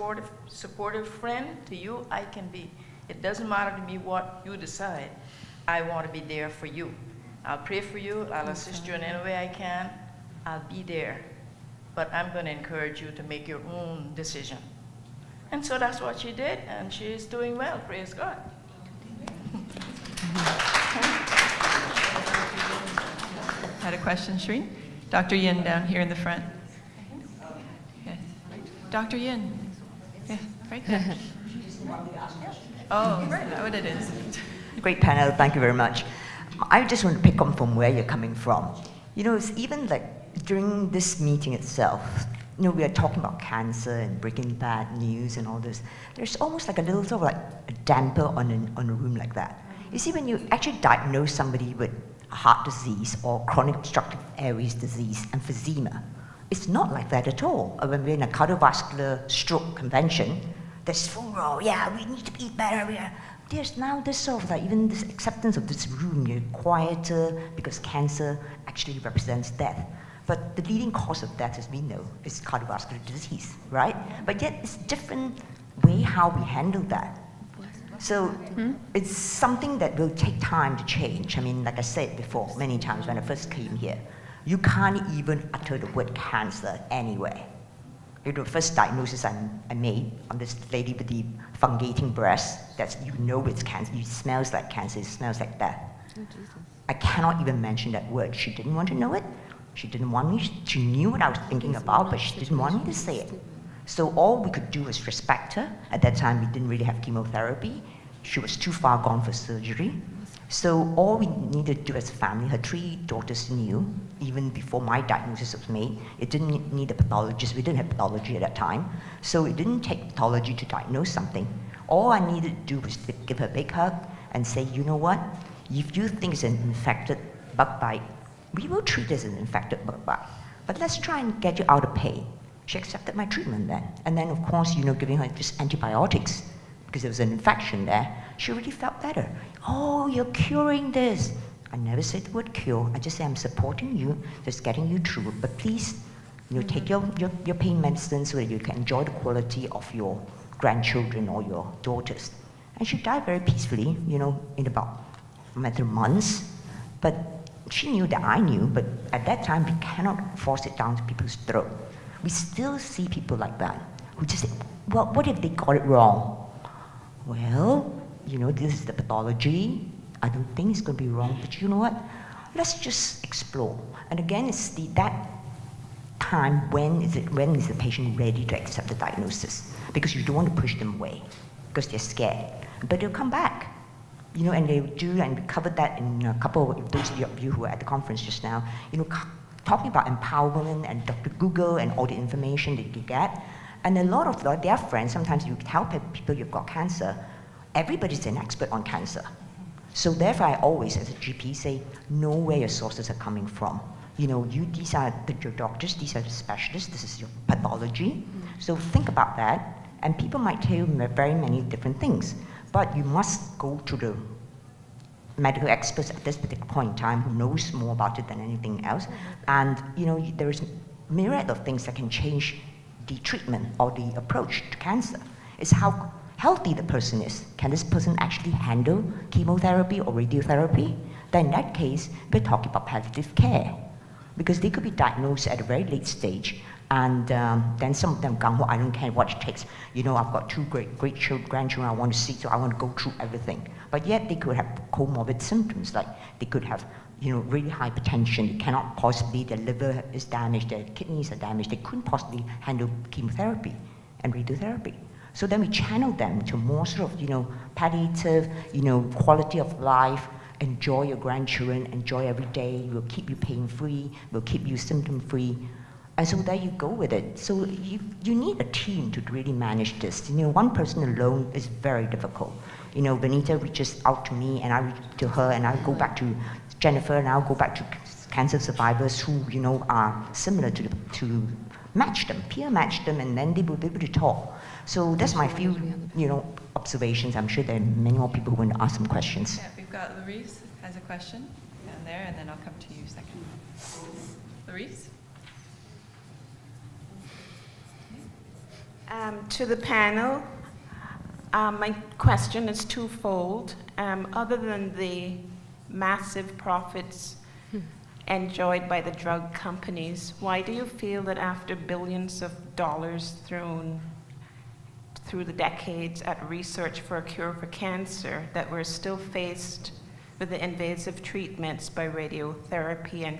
supportive friend to you I can be. It doesn't matter to me what you decide. I want to be there for you. I'll pray for you, I'll assist you in any way I can, I'll be there. But I'm going to encourage you to make your own decision. And so that's what she did, and she is doing well, praise God. Had a question, Shereen? Dr. Yin down here in the front. Yes. Dr. Yin. Yeah, right there. Oh, is that what it is? Great panel, thank you very much. I just want to pick up from where you're coming from. It's even like during this meeting itself, we are talking about cancer and breaking bad news and all this. There's almost like a little sort of like a damper on a room like that. You see, when you actually diagnose somebody with heart disease or chronic obstructive airways disease, emphysema, it's not like that at all. When we're in a cardiovascular stroke convention, there's full, yeah, we need to eat better. There's now this sort of like, even this acceptance of this room, you're quieter because cancer actually represents death. But the leading cause of death, as we know, is cardiovascular disease, right? But yet it's a different way how we handle that. So it's something that will take time to change. I mean, like I said before, many times when I first came here, you can't even utter the word cancer anyway. The first diagnosis I made on this lady with the fungating breast, that's, it's cancer, it smells like cancer, it smells like death. I cannot even mention that word. She didn't want to know it. She didn't want me, she knew what I was thinking about, but she didn't want me to say it. So all we could do was respect her. At that time, we didn't really have chemotherapy. She was too far gone for surgery. So all we needed to do as a family, her 3 daughters knew, even before my diagnosis was made, it didn't need a pathologist. We didn't have pathology at that time. So it didn't take pathology to diagnose something. All I needed to do was to give her a big hug and say, you know what? If you think it's an infected bug bite, we will treat it as an infected bug bite. But let's try and get you out of pain. She accepted my treatment then. And then, of course, giving her just antibiotics because there was an infection there. She really felt better. Oh, you're curing this. I never said the word cure. I just say I'm supporting you, just getting you through. But please, take your pain medicine so that you can enjoy the quality of your grandchildren or your daughters. And she died very peacefully, in about a matter of months. But she knew that I knew, but at that time, we cannot force it down to people's throat. We still see people like that who just say, well, what if they got it wrong? Well, this is the pathology. I don't think it's going to be wrong, but you know what? Let's just explore. And again, it's that time, when is the patient ready to accept the diagnosis? Because you don't want to push them away, because they're scared. But they'll come back. And they do, and we covered that in a couple of those of you who were at the conference just now, talking about empowerment and Dr. Google and all the information that you get. And a lot of their friends, sometimes you tell people you've got cancer, everybody's an expert on cancer. So therefore, I always, as a GP, say, know where your sources are coming from. These are your doctors, these are the specialists, this is your pathology. So think about that, and people might tell you very many different things. But you must go to the medical experts at this particular point in time who knows more about it than anything else. And there is a myriad of things that can change the treatment or the approach to cancer. It's how healthy the person is. Can this person actually handle chemotherapy or radiotherapy? Then in that case, we're talking about palliative care, because they could be diagnosed at a very late stage. And then some of them gung-ho, I don't care what it takes. I've got 2 great grandchildren I want to see, so I want to go through everything. But yet they could have comorbid symptoms, like they could have, really hypertension. They cannot possibly, their liver is damaged, their kidneys are damaged. They couldn't possibly handle chemotherapy and radiotherapy. So then we channel them to more sort of, palliative, quality of life. Enjoy your grandchildren, enjoy every day. We'll keep you pain-free, we'll keep you symptom-free. And so there you go with it. So you need a team to really manage this. One person alone is very difficult. Benita reaches out to me, and I reach to her, and I go back to Jennifer, and I'll go back to cancer survivors who, are similar to match them, peer match them, and then they will be able to talk. So that's my few, observations. I'm sure there are many more people who want to ask some questions. Yeah, we've got Larice has a question down there, and then I'll come to you second. Larice? To the panel, my question is twofold. Other than the massive profits enjoyed by the drug companies, why do you feel that after billions of dollars thrown through the decades at research for a cure for cancer, that we're still faced with the invasive treatments by radiotherapy and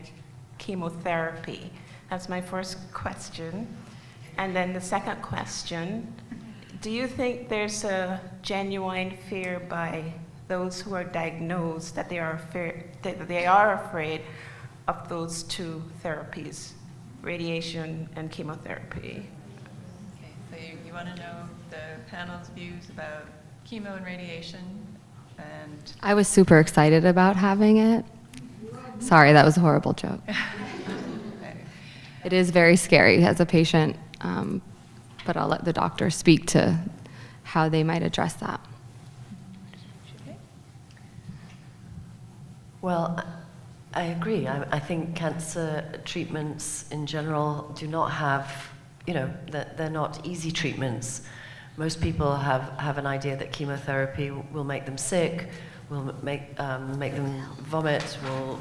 chemotherapy? That's my first question. And then the second question, do you think there's a genuine fear by those who are diagnosed that they are afraid of those 2 therapies, radiation and chemotherapy? Okay, so you want to know the panel's views about chemo and radiation, and... I was super excited about having it. Sorry, that was a horrible joke. It is very scary as a patient, but I'll let the doctor speak to how they might address that. Well, I agree. I think cancer treatments in general do not have, they're not easy treatments. Most people have an idea that chemotherapy will make them sick, will make them vomit, will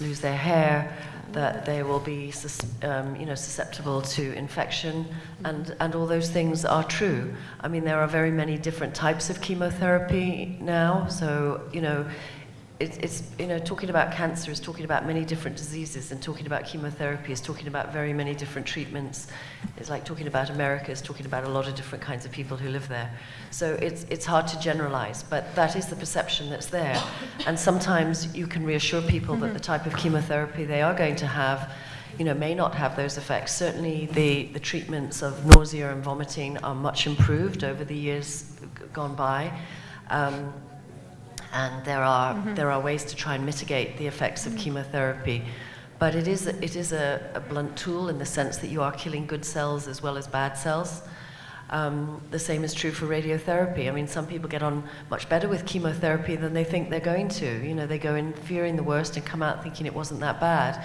lose their hair, that they will be susceptible to infection, and all those things are true. I mean, there are very many different types of chemotherapy now, so it's talking about cancer is talking about many different diseases, and talking about chemotherapy is talking about very many different treatments. It's like talking about America is talking about a lot of different kinds of people who live there. So it's hard to generalize, but that is the perception that's there. And sometimes you can reassure people that the type of chemotherapy they are going to have, may not have those effects. Certainly the treatments of nausea and vomiting are much improved over the years gone by. And there are ways to try and mitigate the effects of chemotherapy. But it is a blunt tool in the sense that you are killing good cells as well as bad cells. The same is true for radiotherapy. I mean, some people get on much better with chemotherapy than they think they're going to. They go in fearing the worst and come out thinking it wasn't that bad.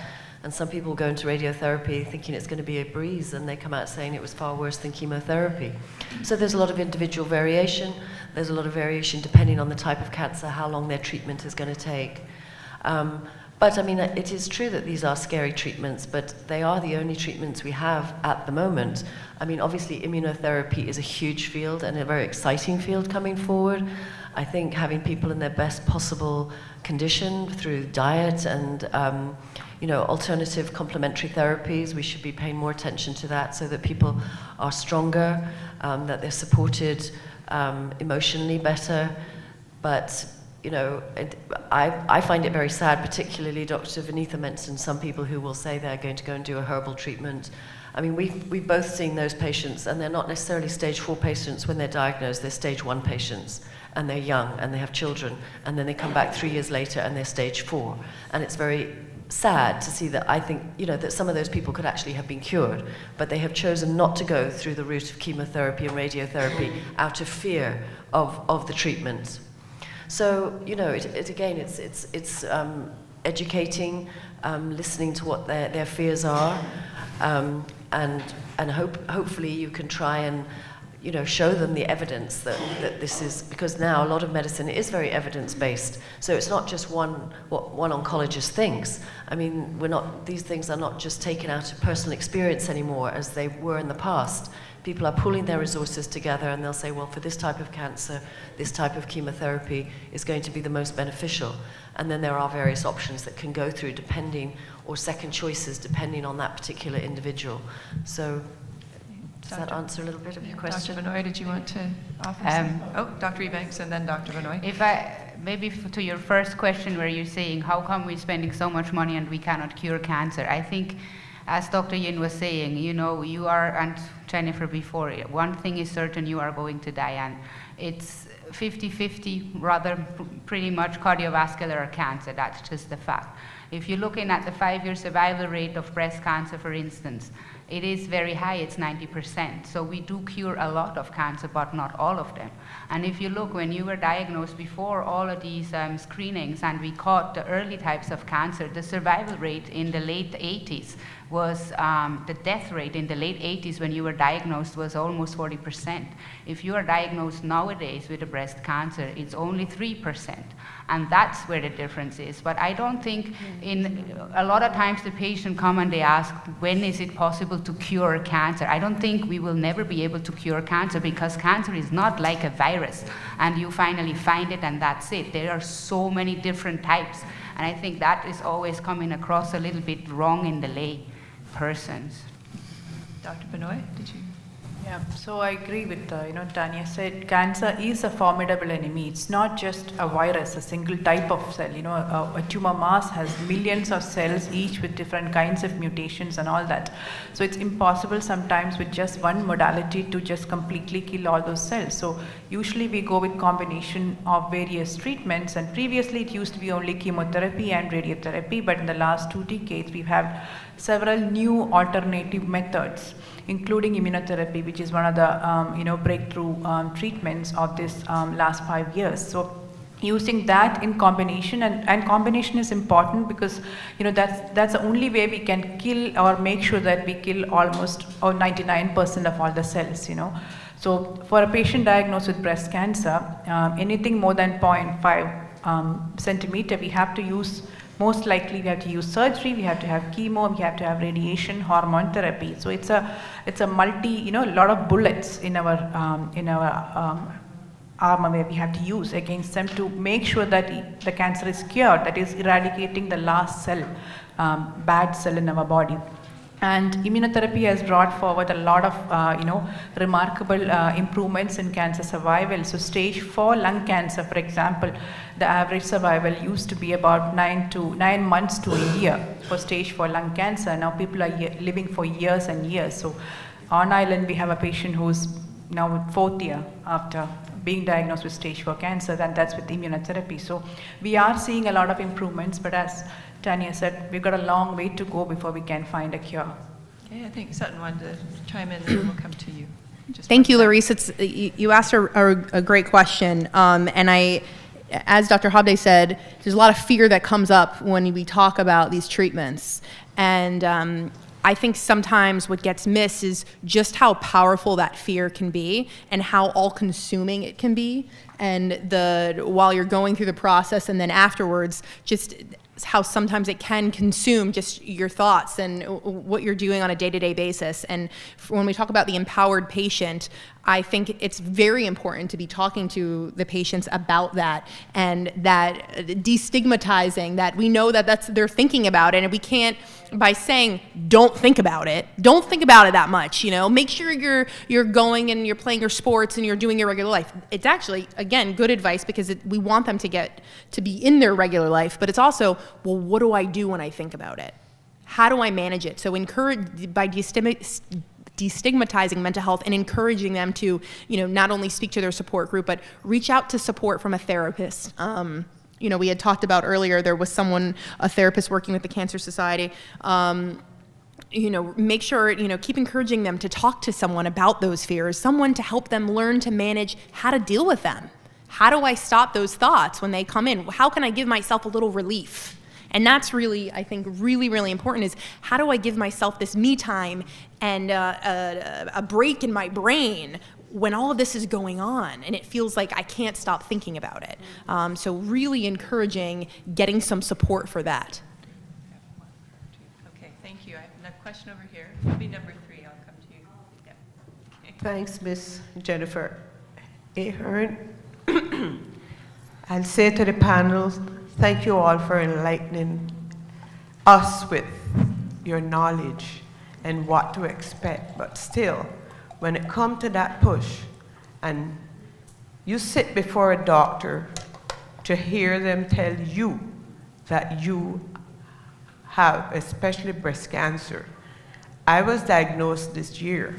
And some people go into radiotherapy thinking it's going to be a breeze, and they come out saying it was far worse than chemotherapy. So there's a lot of individual variation. There's a lot of variation depending on the type of cancer, how long their treatment is going to take. But I mean, it is true that these are scary treatments, but they are the only treatments we have at the moment. I mean, obviously immunotherapy is a huge field and a very exciting field coming forward. I think having people in their best possible condition through diet and alternative complementary therapies, we should be paying more attention to that so that people are stronger, that they're supported emotionally better. But I find it very sad, particularly Dr. Vinitha mentioned some people who will say they're going to go and do a herbal treatment. I mean, we've both seen those patients, and they're not necessarily stage 4 patients when they're diagnosed, they're stage 1 patients, and they're young, and they have children, and then they come back 3 years later and they're stage 4. And it's very sad to see that I think, that some of those people could actually have been cured, but they have chosen not to go through the route of chemotherapy and radiotherapy out of fear of the treatment. So, it's educating, listening to what their fears are, and hopefully you can try and, show them the evidence that this is, because now a lot of medicine is very evidence-based. So it's not just what one oncologist thinks. I mean, these things are not just taken out of personal experience anymore as they were in the past. People are pooling their resources together, and they'll say, well, for this type of cancer, this type of chemotherapy is going to be the most beneficial. And then there are various options that can go through or second choices depending on that particular individual. So does that answer a little bit of your question? Dr. Benoit, did you want to offer some? Dr. Ebanks and then Dr. Benoit. Maybe to your first question where you're saying, how come we're spending so much money and we cannot cure cancer? I think, as Dr. Yin was saying, you are, and Jennifer before, one thing is certain, you are going to die, and it's 50-50, rather pretty much cardiovascular cancer, that's just the fact. If you're looking at the 5-year survival rate of breast cancer, for instance, it is very high, it's 90%. So we do cure a lot of cancer, but not all of them. And if you look, when you were diagnosed before all of these screenings and we caught the early types of cancer, the survival rate in the late 80s was, the death rate in the late 80s when you were diagnosed was almost 40%. If you are diagnosed nowadays with a breast cancer, it's only 3%. And that's where the difference is. But I don't think a lot of times the patient come and they ask, when is it possible to cure cancer? I don't think we will never be able to cure cancer, because cancer is not like a virus and you finally find it and that's it. There are so many different types. And I think that is always coming across a little bit wrong in the lay persons. Dr. Benoit, did you? Yeah, so I agree with, Tanya said, cancer is a formidable enemy. It's not just a virus, a single type of cell. A tumor mass has millions of cells, each with different kinds of mutations and all that. So it's impossible sometimes with just one modality to just completely kill all those cells. So usually we go with combination of various treatments, and previously it used to be only chemotherapy and radiotherapy, but in the last 2 decades we've had several new alternative methods, including immunotherapy, which is one of the breakthrough treatments of this last 5 years. So using that in combination, and combination is important because that's the only way we can kill or make sure that we kill almost 99% of all the cells. So for a patient diagnosed with breast cancer, anything more than 0.5 centimeter, we have to use. Most likely we have to use surgery, we have to have chemo, we have to have radiation, hormone therapy. So it's a multi, a lot of bullets in our armor where we have to use against them to make sure that the cancer is cured, that is eradicating the last cell, bad cell in our body. And immunotherapy has brought forward a lot of, remarkable improvements in cancer survival. So stage 4 lung cancer, for example, the average survival used to be about 9 months to a year for stage 4 lung cancer. Now people are living for years and years. So on island, we have a patient who's now 4th year after being diagnosed with stage 4 cancer, and that's with immunotherapy. So we are seeing a lot of improvements, but as Tanya said, we've got a long way to go before we can find a cure. Okay, I think Sutton wanted to chime in, and then we'll come to you. Thank you, Larissa. You asked a great question, and as Dr. Habde said, there's a lot of fear that comes up when we talk about these treatments. And I think sometimes what gets missed is just how powerful that fear can be and how all-consuming it can be. And while you're going through the process and then afterwards, just how sometimes it can consume just your thoughts and what you're doing on a day-to-day basis. And when we talk about the empowered patient, I think it's very important to be talking to the patients about that, and that destigmatizing that we know that they're thinking about it, and we can't, by saying don't think about it that much, make sure you're going and you're playing your sports and you're doing your regular life. It's actually, again, good advice, because we want them to be in their regular life, but it's also, well, what do I do when I think about it? How do I manage it? So encourage by destigmatizing mental health and encouraging them to, not only speak to their support group, but reach out to support from a therapist. We had talked about earlier, there was a therapist working with the Cancer Society. Make sure, keep encouraging them to talk to someone about those fears, someone to help them learn to manage how to deal with them. How do I stop those thoughts when they come in? How can I give myself a little relief? And that's really, I think, really, really important, is how do I give myself this me time and a break in my brain when all of this is going on and it feels like I can't stop thinking about it. So really encouraging getting some support for that. Okay, thank you. I have a question over here. It'll be number 3. I'll come to you. Yeah. Thanks, Miss Jennifer Ahern. I'll say to the panel, thank you all for enlightening us with your knowledge and what to expect. But still, when it comes to that push, and you sit before a doctor to hear them tell you that you have, especially breast cancer. I was diagnosed this year,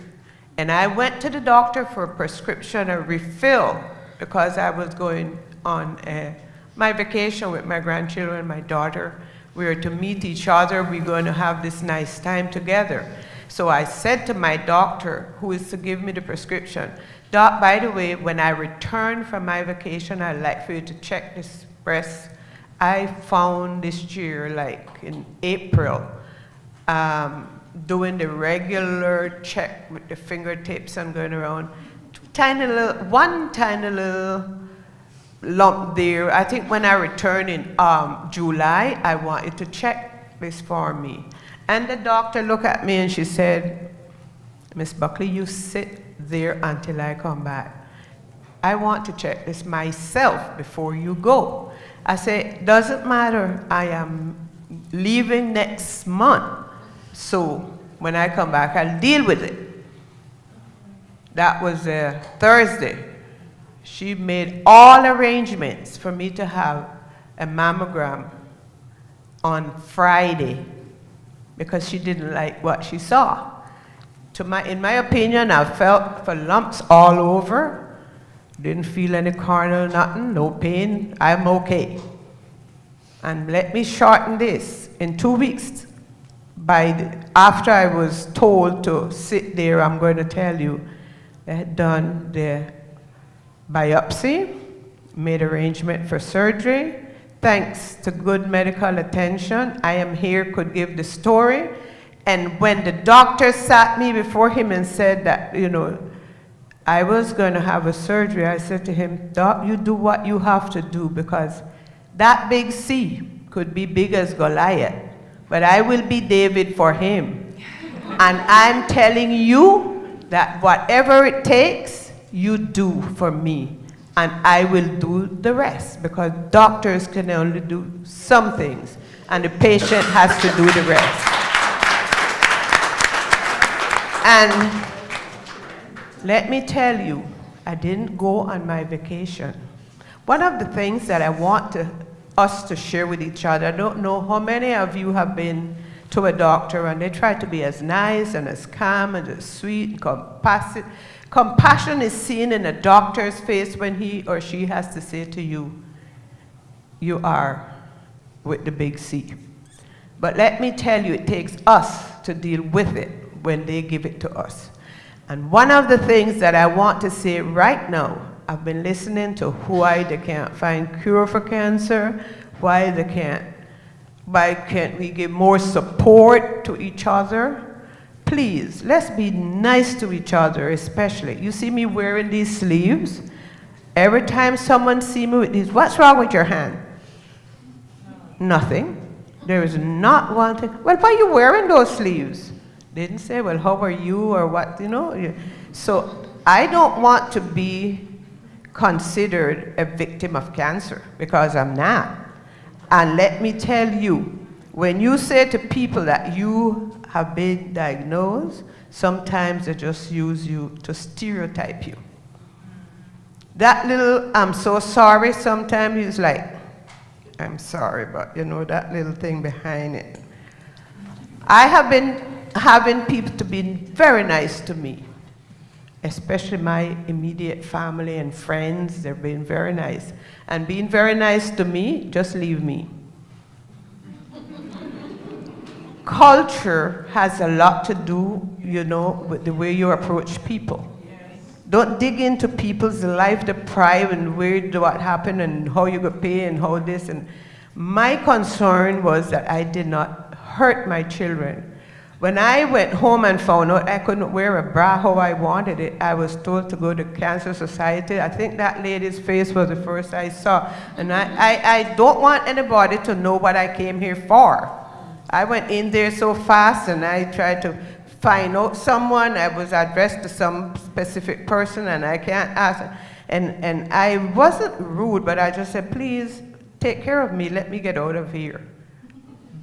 and I went to the doctor for a prescription, a refill, because I was going on my vacation with my grandchildren and my daughter. We were to meet each other. We're going to have this nice time together. So I said to my doctor, who is to give me the prescription, Doc, by the way, when I return from my vacation, I'd like for you to check this breast. I found this year, like in April, doing the regular check with the fingertips and going around. One tiny little lump there. I think when I return in July, I want you to check this for me. And the doctor looked at me and she said, Miss Buckley, you sit there until I come back. I want to check this myself before you go. I said, doesn't matter, I am leaving next month. So when I come back, I'll deal with it. That was a Thursday. She made all arrangements for me to have a mammogram on Friday because she didn't like what she saw. In my opinion, I felt for lumps all over. Didn't feel any carnal, nothing, no pain. I'm okay. And let me shorten this. In 2 weeks, after I was told to sit there, I'm going to tell you, they had done the biopsy, made arrangement for surgery. Thanks to good medical attention, I am here, could give the story. And when the doctor sat me before him and said that, I was going to have a surgery, I said to him, Doc, you do what you have to do, because that big C could be big as Goliath, but I will be David for him. And I'm telling you that whatever it takes, you do for me. And I will do the rest, because doctors can only do some things, and the patient has to do the rest. And let me tell you, I didn't go on my vacation. One of the things that I want us to share with each other, I don't know how many of you have been to a doctor and they try to be as nice and as calm and as sweet and compassionate. Compassion is seen in a doctor's face when he or she has to say to you, you are with the big C. But let me tell you, it takes us to deal with it when they give it to us. And one of the things that I want to say right now, I've been listening to why they can't find cure for cancer, why they can't. Why can't we give more support to each other? Please, let's be nice to each other, especially. You see me wearing these sleeves? Every time someone see me with these, what's wrong with your hand? Nothing. There is not one thing. Well, why are you wearing those sleeves? Didn't say, well, how are you or what, you know? So I don't want to be considered a victim of cancer because I'm not. And let me tell you, when you say to people that you have been diagnosed, sometimes they just use you to stereotype you. That little, I'm so sorry, sometimes is like, I'm sorry, but you know, that little thing behind it. I have been having people to be very nice to me, especially my immediate family and friends. They've been very nice. And being very nice to me, just leave me. Culture has a lot to do, you know, with the way you approach people. Don't dig into people's life, the pride and where what happened and how you got paid and how this. And my concern was that I did not hurt my children. When I went home and found out I couldn't wear a bra how I wanted it, I was told to go to Cancer Society. I think that lady's face was the first I saw. And I don't want anybody to know what I came here for. I went in there so fast and I tried to find out someone. I was addressed to some specific person and I can't ask. And I wasn't rude, but I just said, please take care of me. Let me get out of here.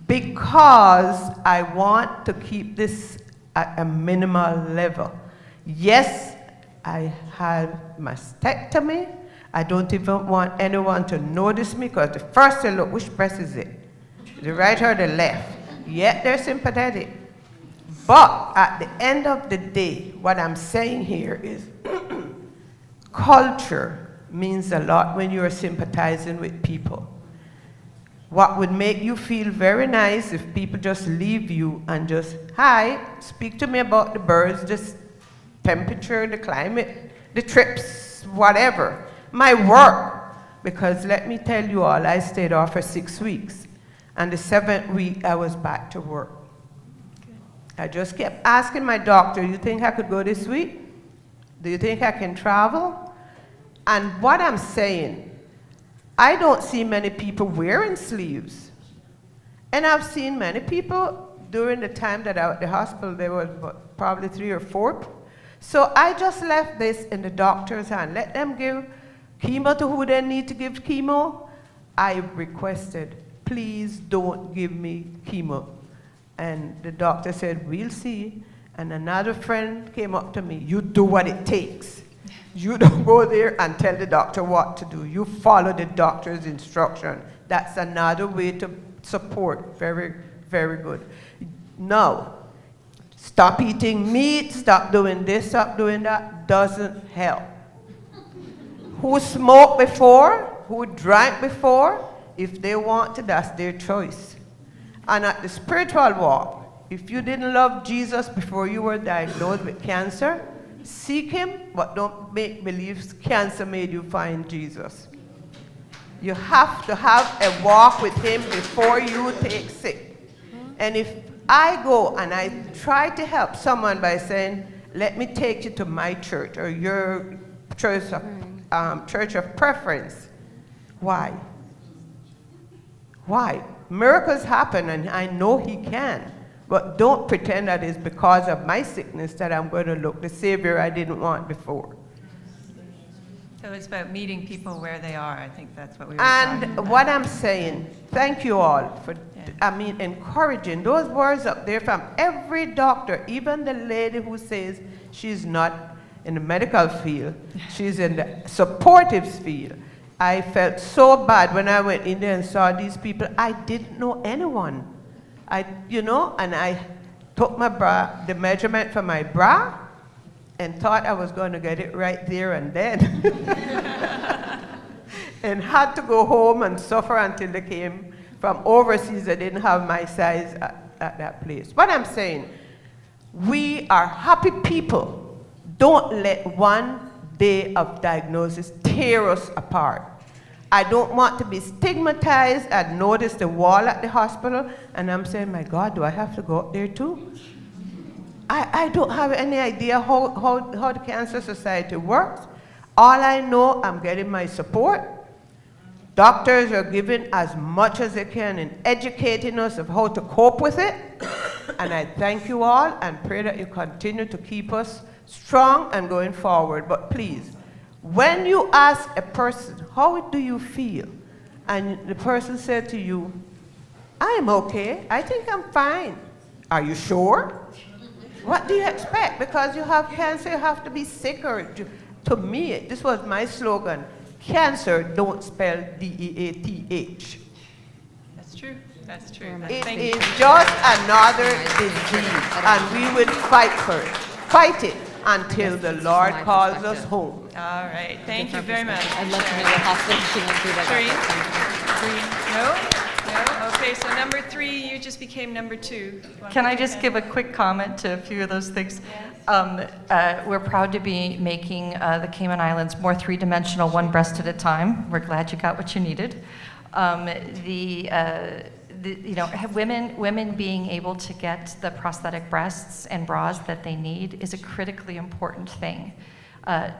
Because I want to keep this at a minimal level. Yes, I had mastectomy. I don't even want anyone to notice me because the first they look, which breast is it? The right or the left? Yet they're sympathetic. But at the end of the day, what I'm saying here is culture means a lot when you're sympathizing with people. What would make you feel very nice if people just leave you and just, hi, speak to me about the birds, the temperature, the climate, the trips, whatever. My work, because let me tell you all, I stayed off for 6 weeks. And the 7th week, I was back to work. I just kept asking my doctor, you think I could go this week? Do you think I can travel? And what I'm saying, I don't see many people wearing sleeves. And I've seen many people during the time that I was at the hospital, there was probably 3 or 4. So I just left this in the doctor's hand. Let them give chemo to who they need to give chemo. I requested, please don't give me chemo. And the doctor said, we'll see. And another friend came up to me, you do what it takes. You don't go there and tell the doctor what to do. You follow the doctor's instruction. That's another way to support. Very, very good. Now, stop eating meat, stop doing this, stop doing that, doesn't help. Who smoked before, who drank before, if they want to, that's their choice. And at the spiritual walk, if you didn't love Jesus before you were diagnosed with cancer, seek him, but don't make believe cancer made you find Jesus. You have to have a walk with him before you take sick. And if I go and I try to help someone by saying, let me take you to my church or your church of preference, why? Why? Miracles happen, and I know he can. But don't pretend that it's because of my sickness that I'm going to look the Savior I didn't want before. So it's about meeting people where they are. I think that's what we were talking about. And what I'm saying, thank you all for, encouraging those words up there from every doctor, even the lady who says she's not in the medical field, she's in the supportive field. I felt so bad when I went in there and saw these people. I didn't know anyone. And I took my bra, the measurement for my bra, and thought I was going to get it right there and then. And had to go home and suffer until they came from overseas. They didn't have my size at that place. What I'm saying, we are happy people. Don't let one day of diagnosis tear us apart. I don't want to be stigmatized. I noticed the wall at the hospital, and I'm saying, my God, do I have to go up there too? I don't have any idea how the Cancer Society works. All I know, I'm getting my support. Doctors are giving as much as they can in educating us of how to cope with it. And I thank you all and pray that you continue to keep us strong and going forward. But please, when you ask a person, how do you feel? And the person said to you, I'm okay, I think I'm fine. Are you sure? What do you expect? Because you have cancer, you have to be sicker. To me, this was my slogan, cancer don't spell D-E-A-T-H. That's true. That's true. It Thank is you. just another disease, and we will fight for it. Fight it until the Lord calls us home. All right. Thank you very much. I'd love to know what hospital she went through that. No? No? Okay, so number 3, you just became number 2. You wanna Can I take just that? give a quick comment to a few of those things? We're proud to be making the Cayman Islands more three-dimensional, one breast at a time. We're glad you got what you needed. Women being able to get the prosthetic breasts and bras that they need is a critically important thing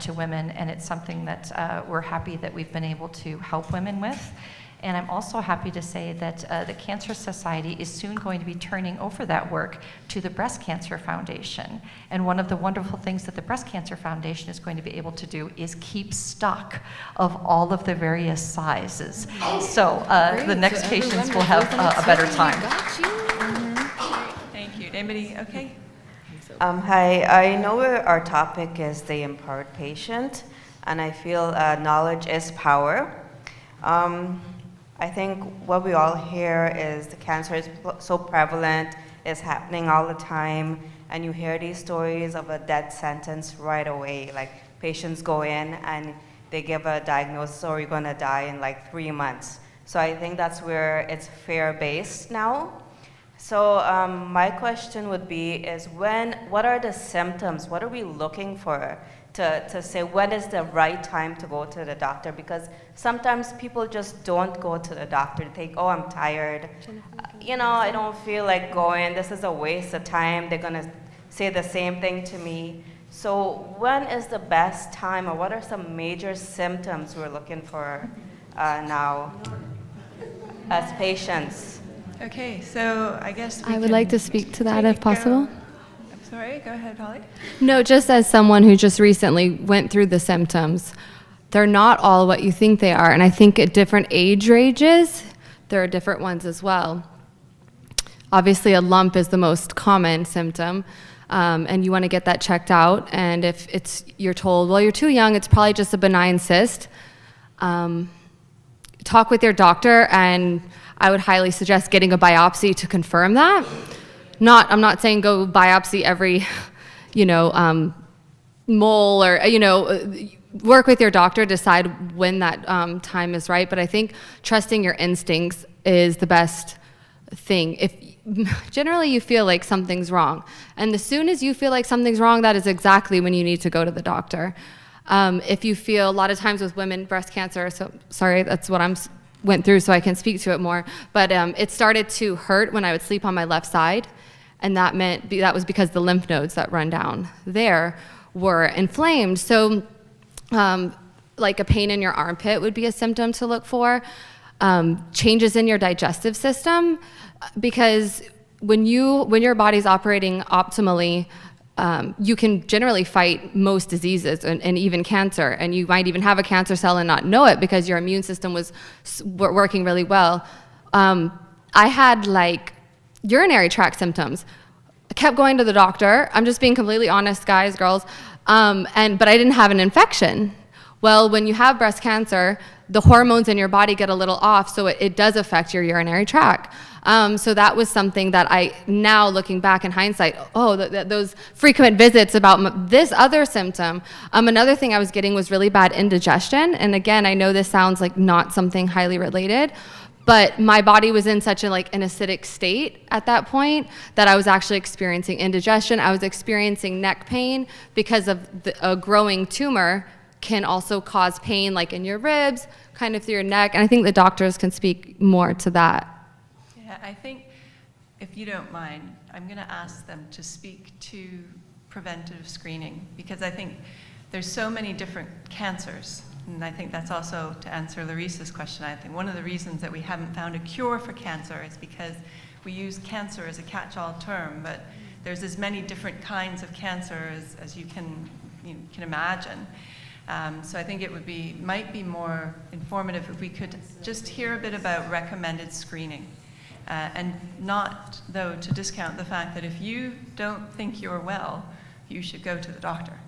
to women, and it's something that we're happy that we've been able to help women with. And I'm also happy to say that the Cancer Society is soon going to be turning over that work to the Breast Cancer Foundation. And one of the wonderful things that the Breast Cancer Foundation is going to be able to do is keep stock of all of the various sizes. So the next patients will have a better time. Thank you. Anybody? Okay. Hi, I know our topic is the empowered patient, and I feel knowledge is power. I think what we all hear is the cancer is so prevalent, it's happening all the time, and you hear these stories of a death sentence right away. Like patients go in and they give a diagnosis, or you're gonna die in like 3 months. So I think that's where it's fear-based now. So my question would be is what are the symptoms? What are we looking for to say when is the right time to go to the doctor? Because sometimes people just don't go to the doctor. They think, oh, I'm tired. I don't feel like going. This is a waste of time. They're gonna say the same thing to me. So when is the best time, or what are some major symptoms we're looking for now as patients? Okay, so I guess I would like to speak to that if possible. I'm sorry, go ahead, Polly. No, just as someone who just recently went through the symptoms, they're not all what you think they are. And I think at different age ranges, there are different ones as well. Obviously, a lump is the most common symptom, and you want to get that checked out. And if you're told, well, you're too young, it's probably just a benign cyst, talk with your doctor, and I would highly suggest getting a biopsy to confirm that. I'm not saying go biopsy every, mole or, work with your doctor, decide when that time is right. But I think trusting your instincts is the best thing. If generally you feel like something's wrong, and as soon as you feel like something's wrong, that is exactly when you need to go to the doctor. If you feel, a lot of times with women, breast cancer, so sorry, that's what went through, so I can speak to it more, but it started to hurt when I would sleep on my left side, and that was because the lymph nodes that run down there were inflamed. So like a pain in your armpit would be a symptom to look for. Changes in your digestive system, because when your body's operating optimally, you can generally fight most diseases and even cancer, and you might even have a cancer cell and not know it because your immune system was working really well. I had like urinary tract symptoms. I kept going to the doctor. I'm just being completely honest, guys, girls, but I didn't have an infection. Well, when you have breast cancer, the hormones in your body get a little off, so it does affect your urinary tract. So that was something that I, now looking back in hindsight, those frequent visits about this other symptom. Another thing I was getting was really bad indigestion. And again, I know this sounds like not something highly related, but my body was in such an acidic state at that point that I was actually experiencing indigestion. I was experiencing neck pain because of a growing tumor can also cause pain, like in your ribs, kind of through your neck. And I think the doctors can speak more to that. Yeah, I think, if you don't mind, I'm going to ask them to speak to preventative screening, because I think there's so many different cancers. And I think that's also, to answer Larissa's question, I think one of the reasons that we haven't found a cure for cancer is because we use cancer as a catch-all term, but there's as many different kinds of cancer as you can imagine. So I think it might be more informative if we could just hear a bit about recommended screening. And not, though, to discount the fact that if you don't think you're well, you should go to the doctor.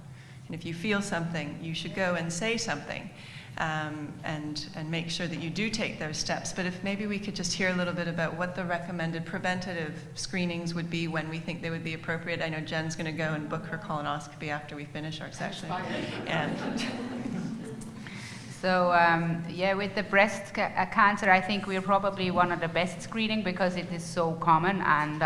And if you feel something, you should go and say something, and make sure that you do take those steps. But if maybe we could just hear a little bit about what the recommended preventative screenings would be, when we think they would be appropriate. I know Jen's going to go and book her colonoscopy after we finish our session. And So yeah, with the breast cancer, I think we're probably one of the best screening because it is so common, and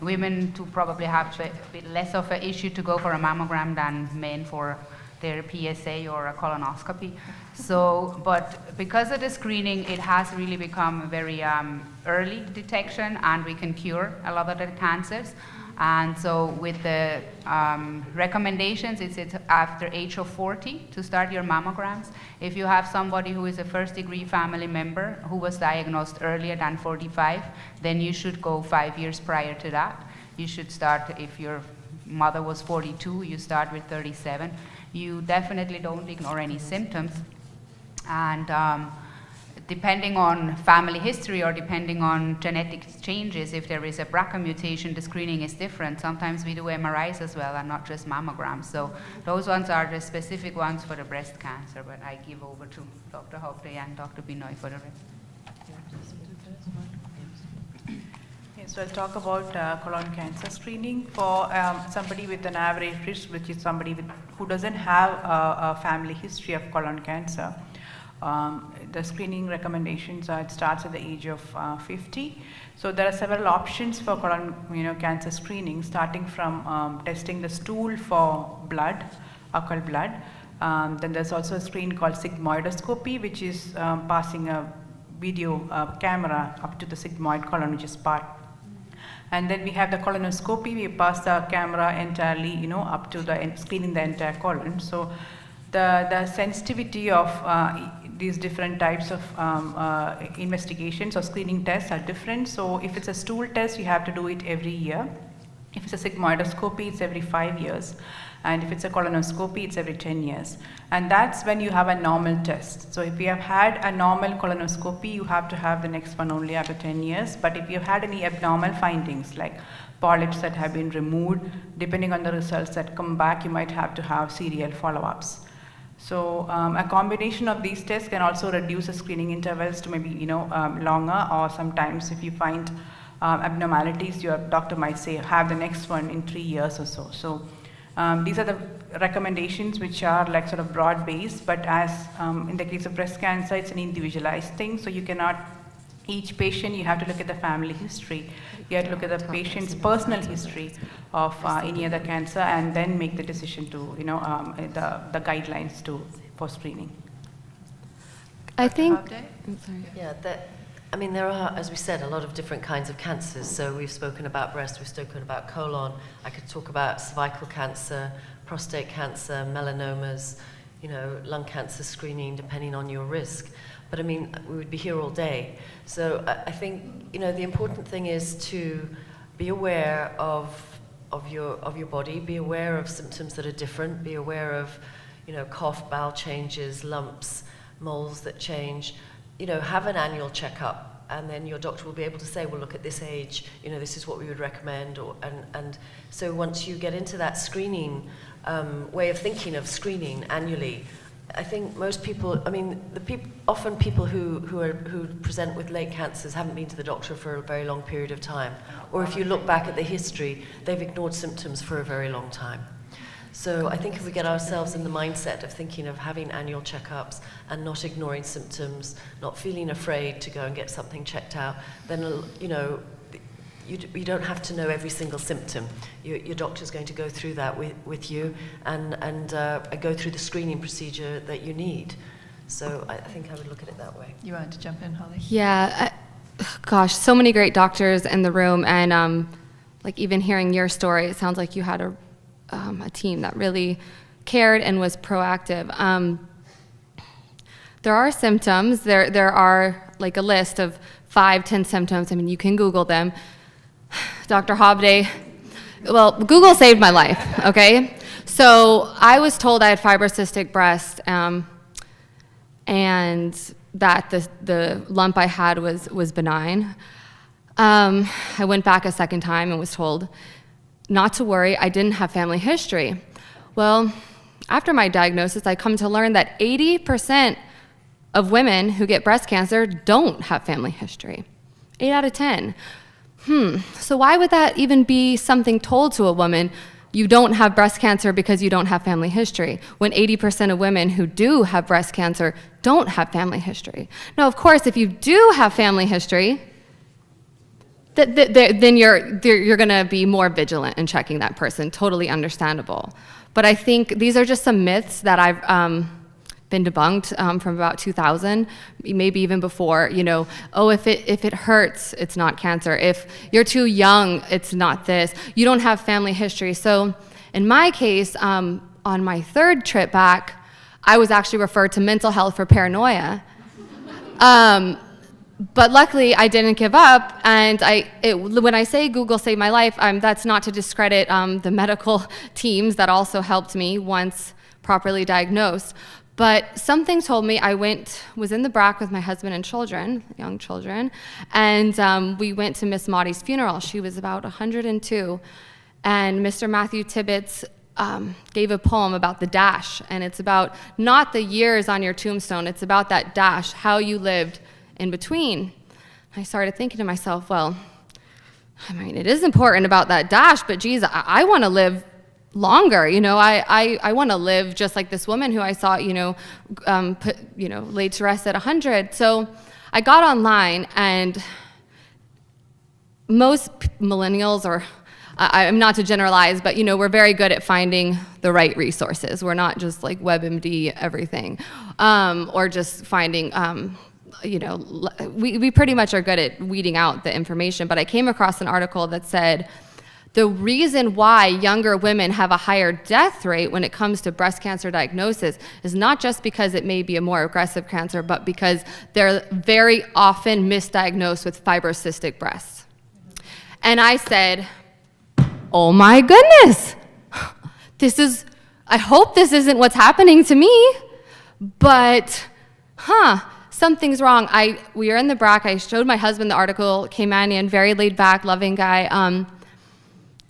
women to probably have a bit less of an issue to go for a mammogram than men for their PSA or a colonoscopy. So, but because of the screening, it has really become a very early detection, and we can cure a lot of the cancers. And so with the recommendations, it's after age of 40 to start your mammograms. If you have somebody who is a first-degree family member who was diagnosed earlier than 45, then you should go 5 years prior to that. You should start, if your mother was 42, you start with 37. You definitely don't ignore any symptoms. And depending on family history or depending on genetic changes, if there is a BRCA mutation, the screening is different. Sometimes we do MRIs as well and not just mammograms. So those ones are the specific ones for the breast cancer, but I give over to Dr. Hopte and Dr. Binoy for the rest. So I'll talk about colon cancer screening for somebody with an average risk, which is somebody who doesn't have a family history of colon cancer. The screening recommendations it starts at the age of 50. So there are several options for colon cancer screening, starting from testing the stool for blood, occult blood. Then there's also a screen called sigmoidoscopy, which is passing a video camera up to the sigmoid colon, which is part. And then we have the colonoscopy. We pass the camera entirely, up to the screening the entire colon. So the sensitivity of these different types of investigations or screening tests are different. So if it's a stool test, you have to do it every year. If it's a sigmoidoscopy, it's every 5 years. And if it's a colonoscopy, it's every 10 years. And that's when you have a normal test. So if you have had a normal colonoscopy, you have to have the next one only after 10 years. But if you've had any abnormal findings, like polyps that have been removed, depending on the results that come back, you might have to have serial follow-ups. So a combination of these tests can also reduce the screening intervals to maybe longer, or sometimes if you find abnormalities, your doctor might say have the next one in 3 years or so. So these are the recommendations which are like sort of broad based, but as in the case of breast cancer, it's an individualized thing. So you cannot, each patient, you have to look at the family history. You have to look at the patient's personal history of any other cancer, and then make the decision to, the guidelines for screening. I think. I'm sorry. Yeah, there are, as we said, a lot of different kinds of cancers. So we've spoken about breast, we've spoken about colon. I could talk about cervical cancer, prostate cancer, melanomas, lung cancer screening, depending on your risk. But we would be here all day. So I think, the important thing is to be aware of your body, be aware of symptoms that are different, be aware of, cough, bowel changes, lumps, moles that change. Have an annual checkup, and then your doctor will be able to say, well, look, at this age, this is what we would recommend. And so once you get into that screening way of thinking of screening annually, I think most people, often people who present with late cancers haven't been to the doctor for a very long period of time. Or if you look back at the history, they've ignored symptoms for a very long time. So I think if we get ourselves in the mindset of thinking of having annual checkups and not ignoring symptoms, not feeling afraid to go and get something checked out, then you don't have to know every single symptom. Your doctor's going to go through that with you and go through the screening procedure that you need. So I think I would look at it that way. You wanted to jump in, Holly? Yeah, gosh, so many great doctors in the room, and like even hearing your story, it sounds like you had a team that really cared and was proactive. There are symptoms. There are like a list of 5-10 symptoms. I mean, you can Google them. Dr. Hobday, well, Google saved my life, okay? So I was told I had fibrocystic breast, and that the lump I had was benign. I went back a second time and was told not to worry, I didn't have family history. Well, after my diagnosis, I come to learn that 80% of women who get breast cancer don't have family history. 8 out of 10. So why would that even be something told to a woman? You don't have breast cancer because you don't have family history, when 80% of women who do have breast cancer don't have family history. Now, of course, if you do have family history, then you're going to be more vigilant in checking that person. Totally understandable. But I think these are just some myths that I've been debunked from about 2000, maybe even before. You know, oh, if it hurts, it's not cancer. If you're too young, it's not this. You don't have family history. So in my case, on my third trip back, I was actually referred to mental health for paranoia. But luckily, I didn't give up, and when I say Google saved my life, that's not to discredit the medical teams that also helped me once properly diagnosed. But something told me, was in the BRAC with my husband and children, young children, and we went to Miss Maudie's funeral. She was about 102, and Mr. Matthew Tibbetts gave a poem about the dash, and it's about not the years on your tombstone, it's about that dash, how you lived in between. I started thinking to myself, well, I mean, it is important about that dash, but geez, I want to live longer. You know, I want to live just like this woman who I saw, laid to rest at 100. So I got online, and most millennials, or I'm not to generalize, but we're very good at finding the right resources. We're not just like WebMD everything, or just finding we pretty much are good at weeding out the information. But I came across an article that said the reason why younger women have a higher death rate when it comes to breast cancer diagnosis is not just because it may be a more aggressive cancer, but because they're very often misdiagnosed with fibrocystic breasts. And I said, oh my goodness, I hope this isn't what's happening to me, but something's wrong. We are in the BRAC. I showed my husband the article, Kaymanian, very laid back, loving guy.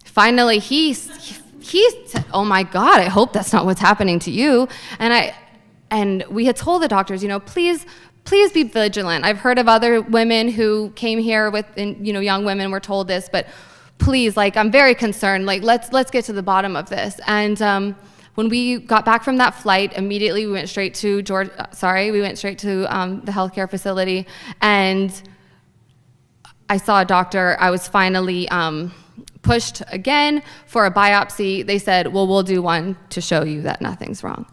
Finally, he said, oh my God, I hope that's not what's happening to you. And we had told the doctors, please be vigilant. I've heard of other women who came here with, young women were told this, but please, I'm very concerned. Let's get to the bottom of this. And when we got back from that flight, immediately we went straight to the healthcare facility, and I saw a doctor. I was finally pushed again for a biopsy. They said, well, we'll do one to show you that nothing's wrong.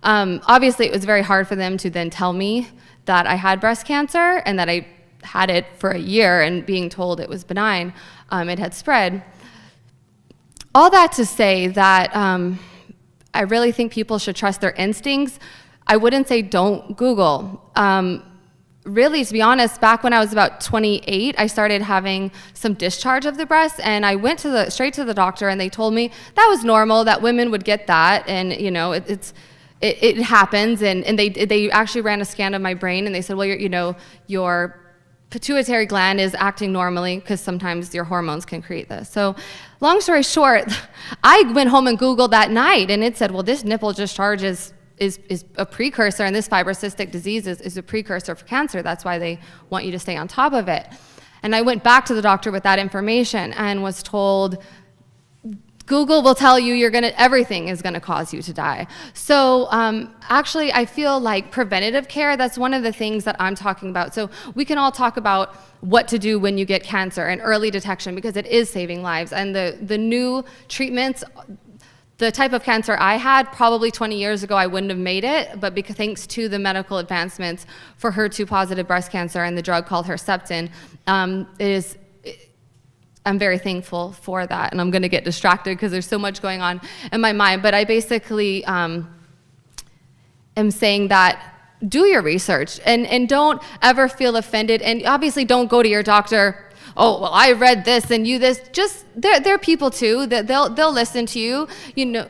Obviously, it was very hard for them to then tell me that I had breast cancer and that I had it for a year, and being told it was benign, it had spread. All that to say that I really think people should trust their instincts. I wouldn't say don't Google. Really, to be honest, back when I was about 28, I started having some discharge of the breast, and I went straight to the doctor, and they told me that was normal, that women would get that, and it happens, and they actually ran a scan of my brain, and they said, well, your pituitary gland is acting normally, because sometimes your hormones can create this. So long story short, I went home and Googled that night, and it said, well, this nipple discharge is a precursor, and this fibrocystic disease is a precursor for cancer. That's why they want you to stay on top of it. And I went back to the doctor with that information and was told, Google will tell you everything is gonna cause you to die. So actually, I feel like preventative care, that's one of the things that I'm talking about. So we can all talk about what to do when you get cancer and early detection, because it is saving lives. And the new treatments, the type of cancer I had, probably 20 years ago, I wouldn't have made it, but thanks to the medical advancements for HER2-positive breast cancer and the drug called Herceptin, I'm very thankful for that, and I'm gonna get distracted because there's so much going on in my mind, but I basically am saying that do your research and don't ever feel offended, and obviously don't go to your doctor, oh, well, I read this and you this. Just, they're people too, that they'll listen to you, you know.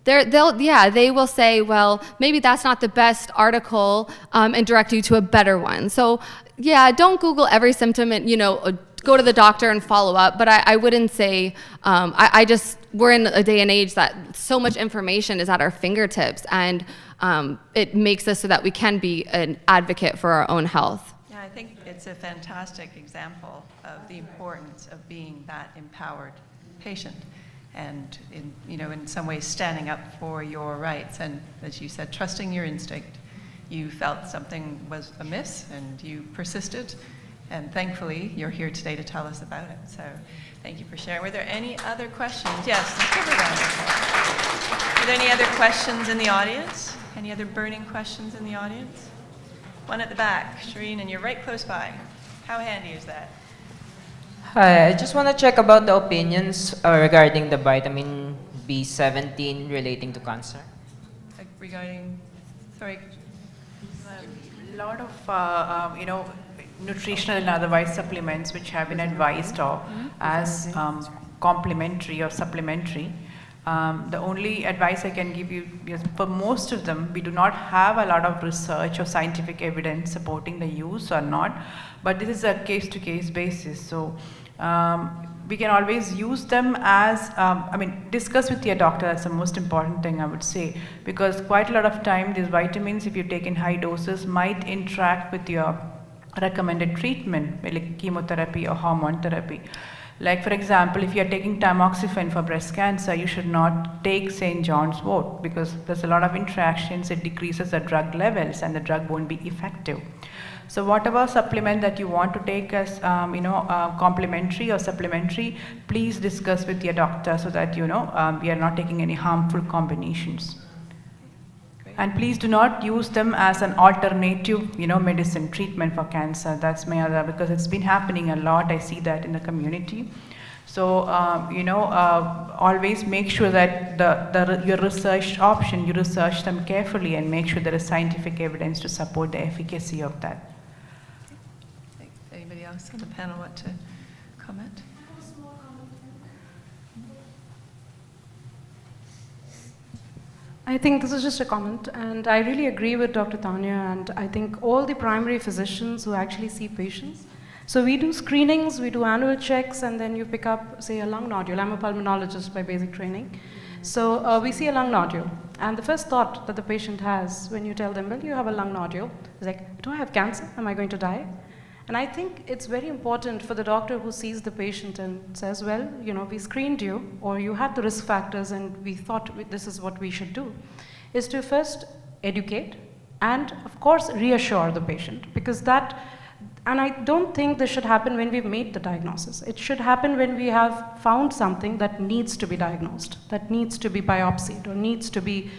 They will say, well, maybe that's not the best article, and direct you to a better one. So yeah, don't Google every symptom and, you know, go to the doctor and follow up, but I wouldn't say, we're in a day and age that so much information is at our fingertips, and it makes us so that we can be an advocate for our own health. Yeah, I think it's a fantastic example of the importance of being that empowered patient, and in some ways standing up for your rights, and as you said, trusting your instinct. You felt something was amiss and you persisted, and thankfully you're here today to tell us about it. So thank you for sharing. Were there any other questions? Yes, let's give a round of applause. Are there any other questions in the audience? Any other burning questions in the audience? One at the back, Shireen, and you're right close by. How handy is that? Hi, I just want to check about the opinions regarding the vitamin B17 relating to cancer. Regarding, sorry. A lot of, nutritional and otherwise supplements which have been advised of as complementary or supplementary. The only advice I can give you is for most of them, we do not have a lot of research or scientific evidence supporting the use or not, but this is a case-to-case basis. So we can always use them as, discuss with your doctor. That's the most important thing I would say, because quite a lot of time these vitamins, if you take in high doses, might interact with your recommended treatment, like chemotherapy or hormone therapy. Like for example, if you're taking tamoxifen for breast cancer, you should not take St. John's wort, because there's a lot of interactions, it decreases the drug levels and the drug won't be effective. So whatever supplement that you want to take as complementary or supplementary, please discuss with your doctor so that we are not taking any harmful combinations. And please do not use them as an alternative, medicine treatment for cancer. That's my other, because it's been happening a lot. I see that in the community. So, always make sure that your research option, you research them carefully and make sure there is scientific evidence to support the efficacy of that. Anybody else on the panel want to comment? I think this is just a comment, and I really agree with Dr. Tanya, and I think all the primary physicians who actually see patients. So we do screenings, we do annual checks, and then you pick up, say, a lung nodule. I'm a pulmonologist by basic training. So we see a lung nodule, and the first thought that the patient has when you tell them, well, you have a lung nodule, is like, do I have cancer? Am I going to die? And I think it's very important for the doctor who sees the patient and says, well, we screened you, or you had the risk factors and we thought this is what we should do, is to first educate and, of course, reassure the patient. Because and I don't think this should happen when we've made the diagnosis. It should happen when we have found something that needs to be diagnosed, that needs to be biopsied, or needs to be,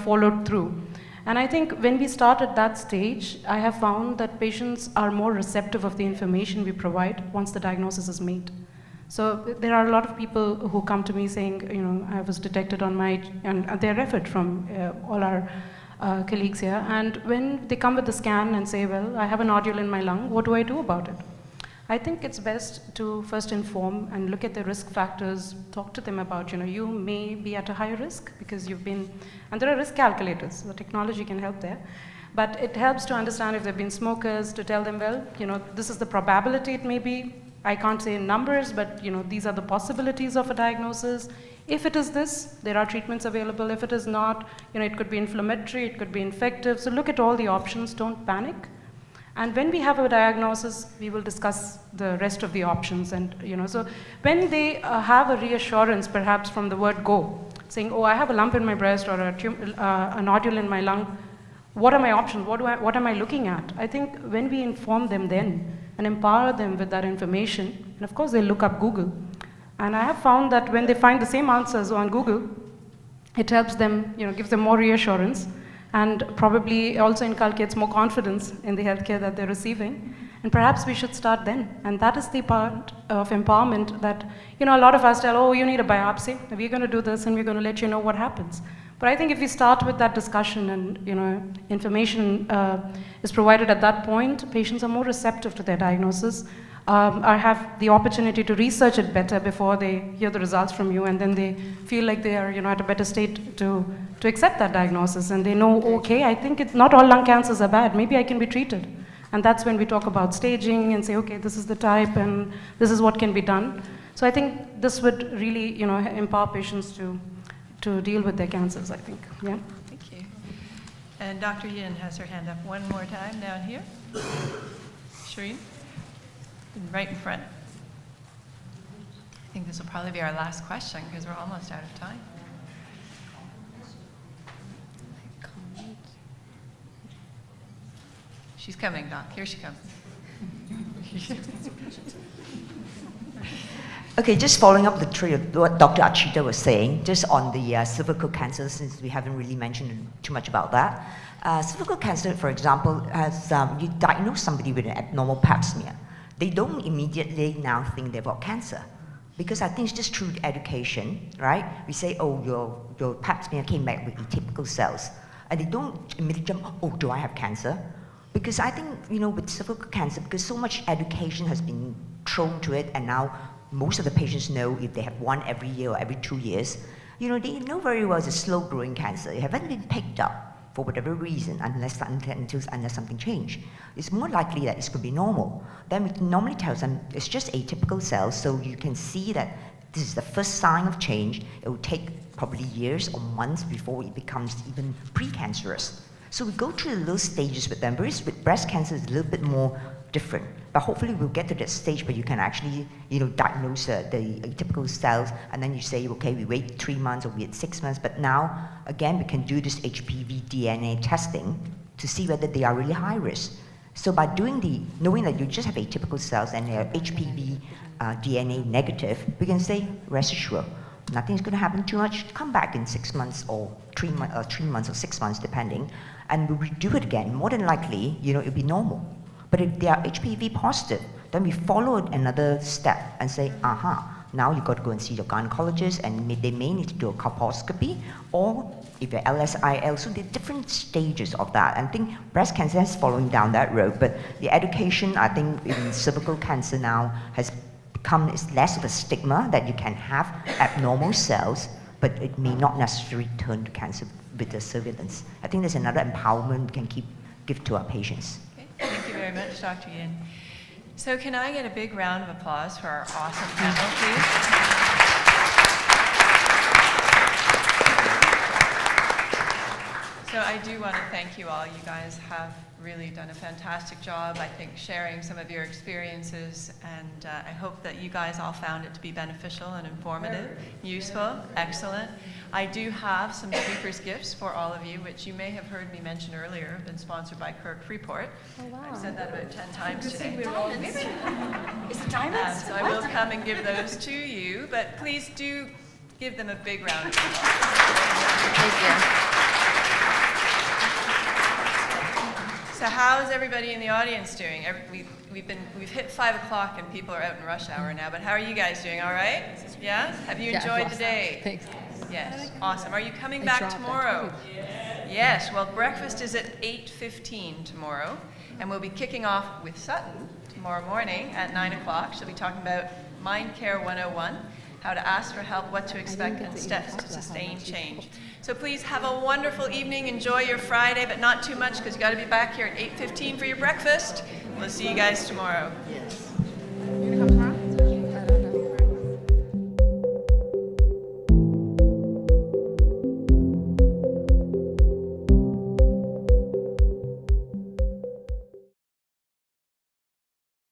followed through. And I think when we start at that stage, I have found that patients are more receptive of the information we provide once the diagnosis is made. So there are a lot of people who come to me saying, I was detected on and they're referred from all our colleagues here. And when they come with the scan and say, well, I have a nodule in my lung, what do I do about it? I think it's best to first inform and look at the risk factors, talk to them about, you may be at a higher risk because you've been, and there are risk calculators, the technology can help there. But it helps to understand if they've been smokers, to tell them, well, this is the probability it may be. I can't say in numbers, but these are the possibilities of a diagnosis. If it is this, there are treatments available. If it is not, it could be inflammatory, it could be infective. So look at all the options, don't panic. And when we have a diagnosis, we will discuss the rest of the options. And so when they have a reassurance, perhaps from the word go, saying, oh, I have a lump in my breast or a nodule in my lung, what are my options? What am I looking at? I think when we inform them then and empower them with that information, and of course they'll look up Google. And I have found that when they find the same answers on Google, it helps them, gives them more reassurance, and probably also inculcates more confidence in the healthcare that they're receiving. And perhaps we should start then. And that is the part of empowerment that, a lot of us tell, oh, you need a biopsy, we're going to do this, and we're going to let you know what happens. But I think if we start with that discussion and, information is provided at that point, patients are more receptive to their diagnosis, or have the opportunity to research it better before they hear the results from you, and then they feel like they are, at a better state to accept that diagnosis, and they know, okay, I think not all lung cancers are bad, maybe I can be treated. And that's when we talk about staging and say, okay, this is the type, and this is what can be done. So I think this would really, empower patients to deal with their cancers, I think, yeah. Thank you. And Dr. Yin has her hand up one more time down here. Shireen? Right in front. I think this will probably be our last question because we're almost out of time. She's coming, Doc. Here she comes. Okay, just following up the tree of what Dr. Achita was saying, just on the cervical cancer, since we haven't really mentioned too much about that. Cervical cancer, for example, has you diagnose somebody with an abnormal pap smear. They don't immediately now think they've got cancer. Because I think it's just through education, right? We say, oh, your pap smear came back with atypical cells. And they don't immediately jump, oh, do I have cancer? Because I think, with cervical cancer, because so much education has been thrown to it, and now most of the patients know if they have one every year or every 2 years, they know very well it's a slow-growing cancer. It hasn't been picked up for whatever reason, unless something changed. It's more likely that it's going to be normal. Then we normally tell them it's just atypical cells, so you can see that this is the first sign of change. It will take probably years or months before it becomes even precancerous. So we go through those stages with them. Whereas with breast cancer, it's a little bit more different. But hopefully we'll get to that stage where you can actually, diagnose the atypical cells, and then you say, okay, we wait 3 months or we wait 6 months. But now, again, we can do this HPV DNA testing to see whether they are really high risk. So by knowing that you just have atypical cells and they are HPV DNA negative, we can say, rest assured, nothing's going to happen too much. Come back in 6 months or 3 months or 6 months, depending, and we'll redo it again. More than likely, it'll be normal. But if they are HPV positive, then we follow another step and say, now you've got to go and see your gynecologist, and they may need to do a colposcopy, or if you're LSIL, so there are different stages of that. And I think breast cancer is following down that road, but the education, I think, in cervical cancer now has become less of a stigma that you can have abnormal cells, but it may not necessarily turn to cancer with the surveillance. I think there's another empowerment we can give to our patients. Okay. Thank you very much, Dr. Yin. So can I get a big round of applause for our awesome panel, please? So I do want to thank you all. You guys have really done a fantastic job, I think, sharing some of your experiences, and I hope that you guys all found it to be beneficial and informative, useful, excellent. I do have some speakers' gifts for all of you, which you may have heard me mention earlier, have been sponsored by Kirk Freeport. Oh, wow. I've said that about 10 times today. Is it diamonds? So I will come and give those to you, but please do give them a big round of applause. Thank you. So how's everybody in the audience doing? We've hit 5 o'clock and people are out in rush hour now, but how are you guys doing? All right? Yeah? Have you enjoyed the day? Thanks. Yes. Awesome. Are you coming back tomorrow? Yes. Well, breakfast is at 8:15 tomorrow, and we'll be kicking off with Sutton tomorrow morning at 9 o'clock. She'll be talking about Mind Care 101, how to ask for help, what to expect, and steps to sustain change. So please have a wonderful evening. Enjoy your Friday, but not too much because you got to be back here at 8:15 for your breakfast. We'll see you guys tomorrow. Yes.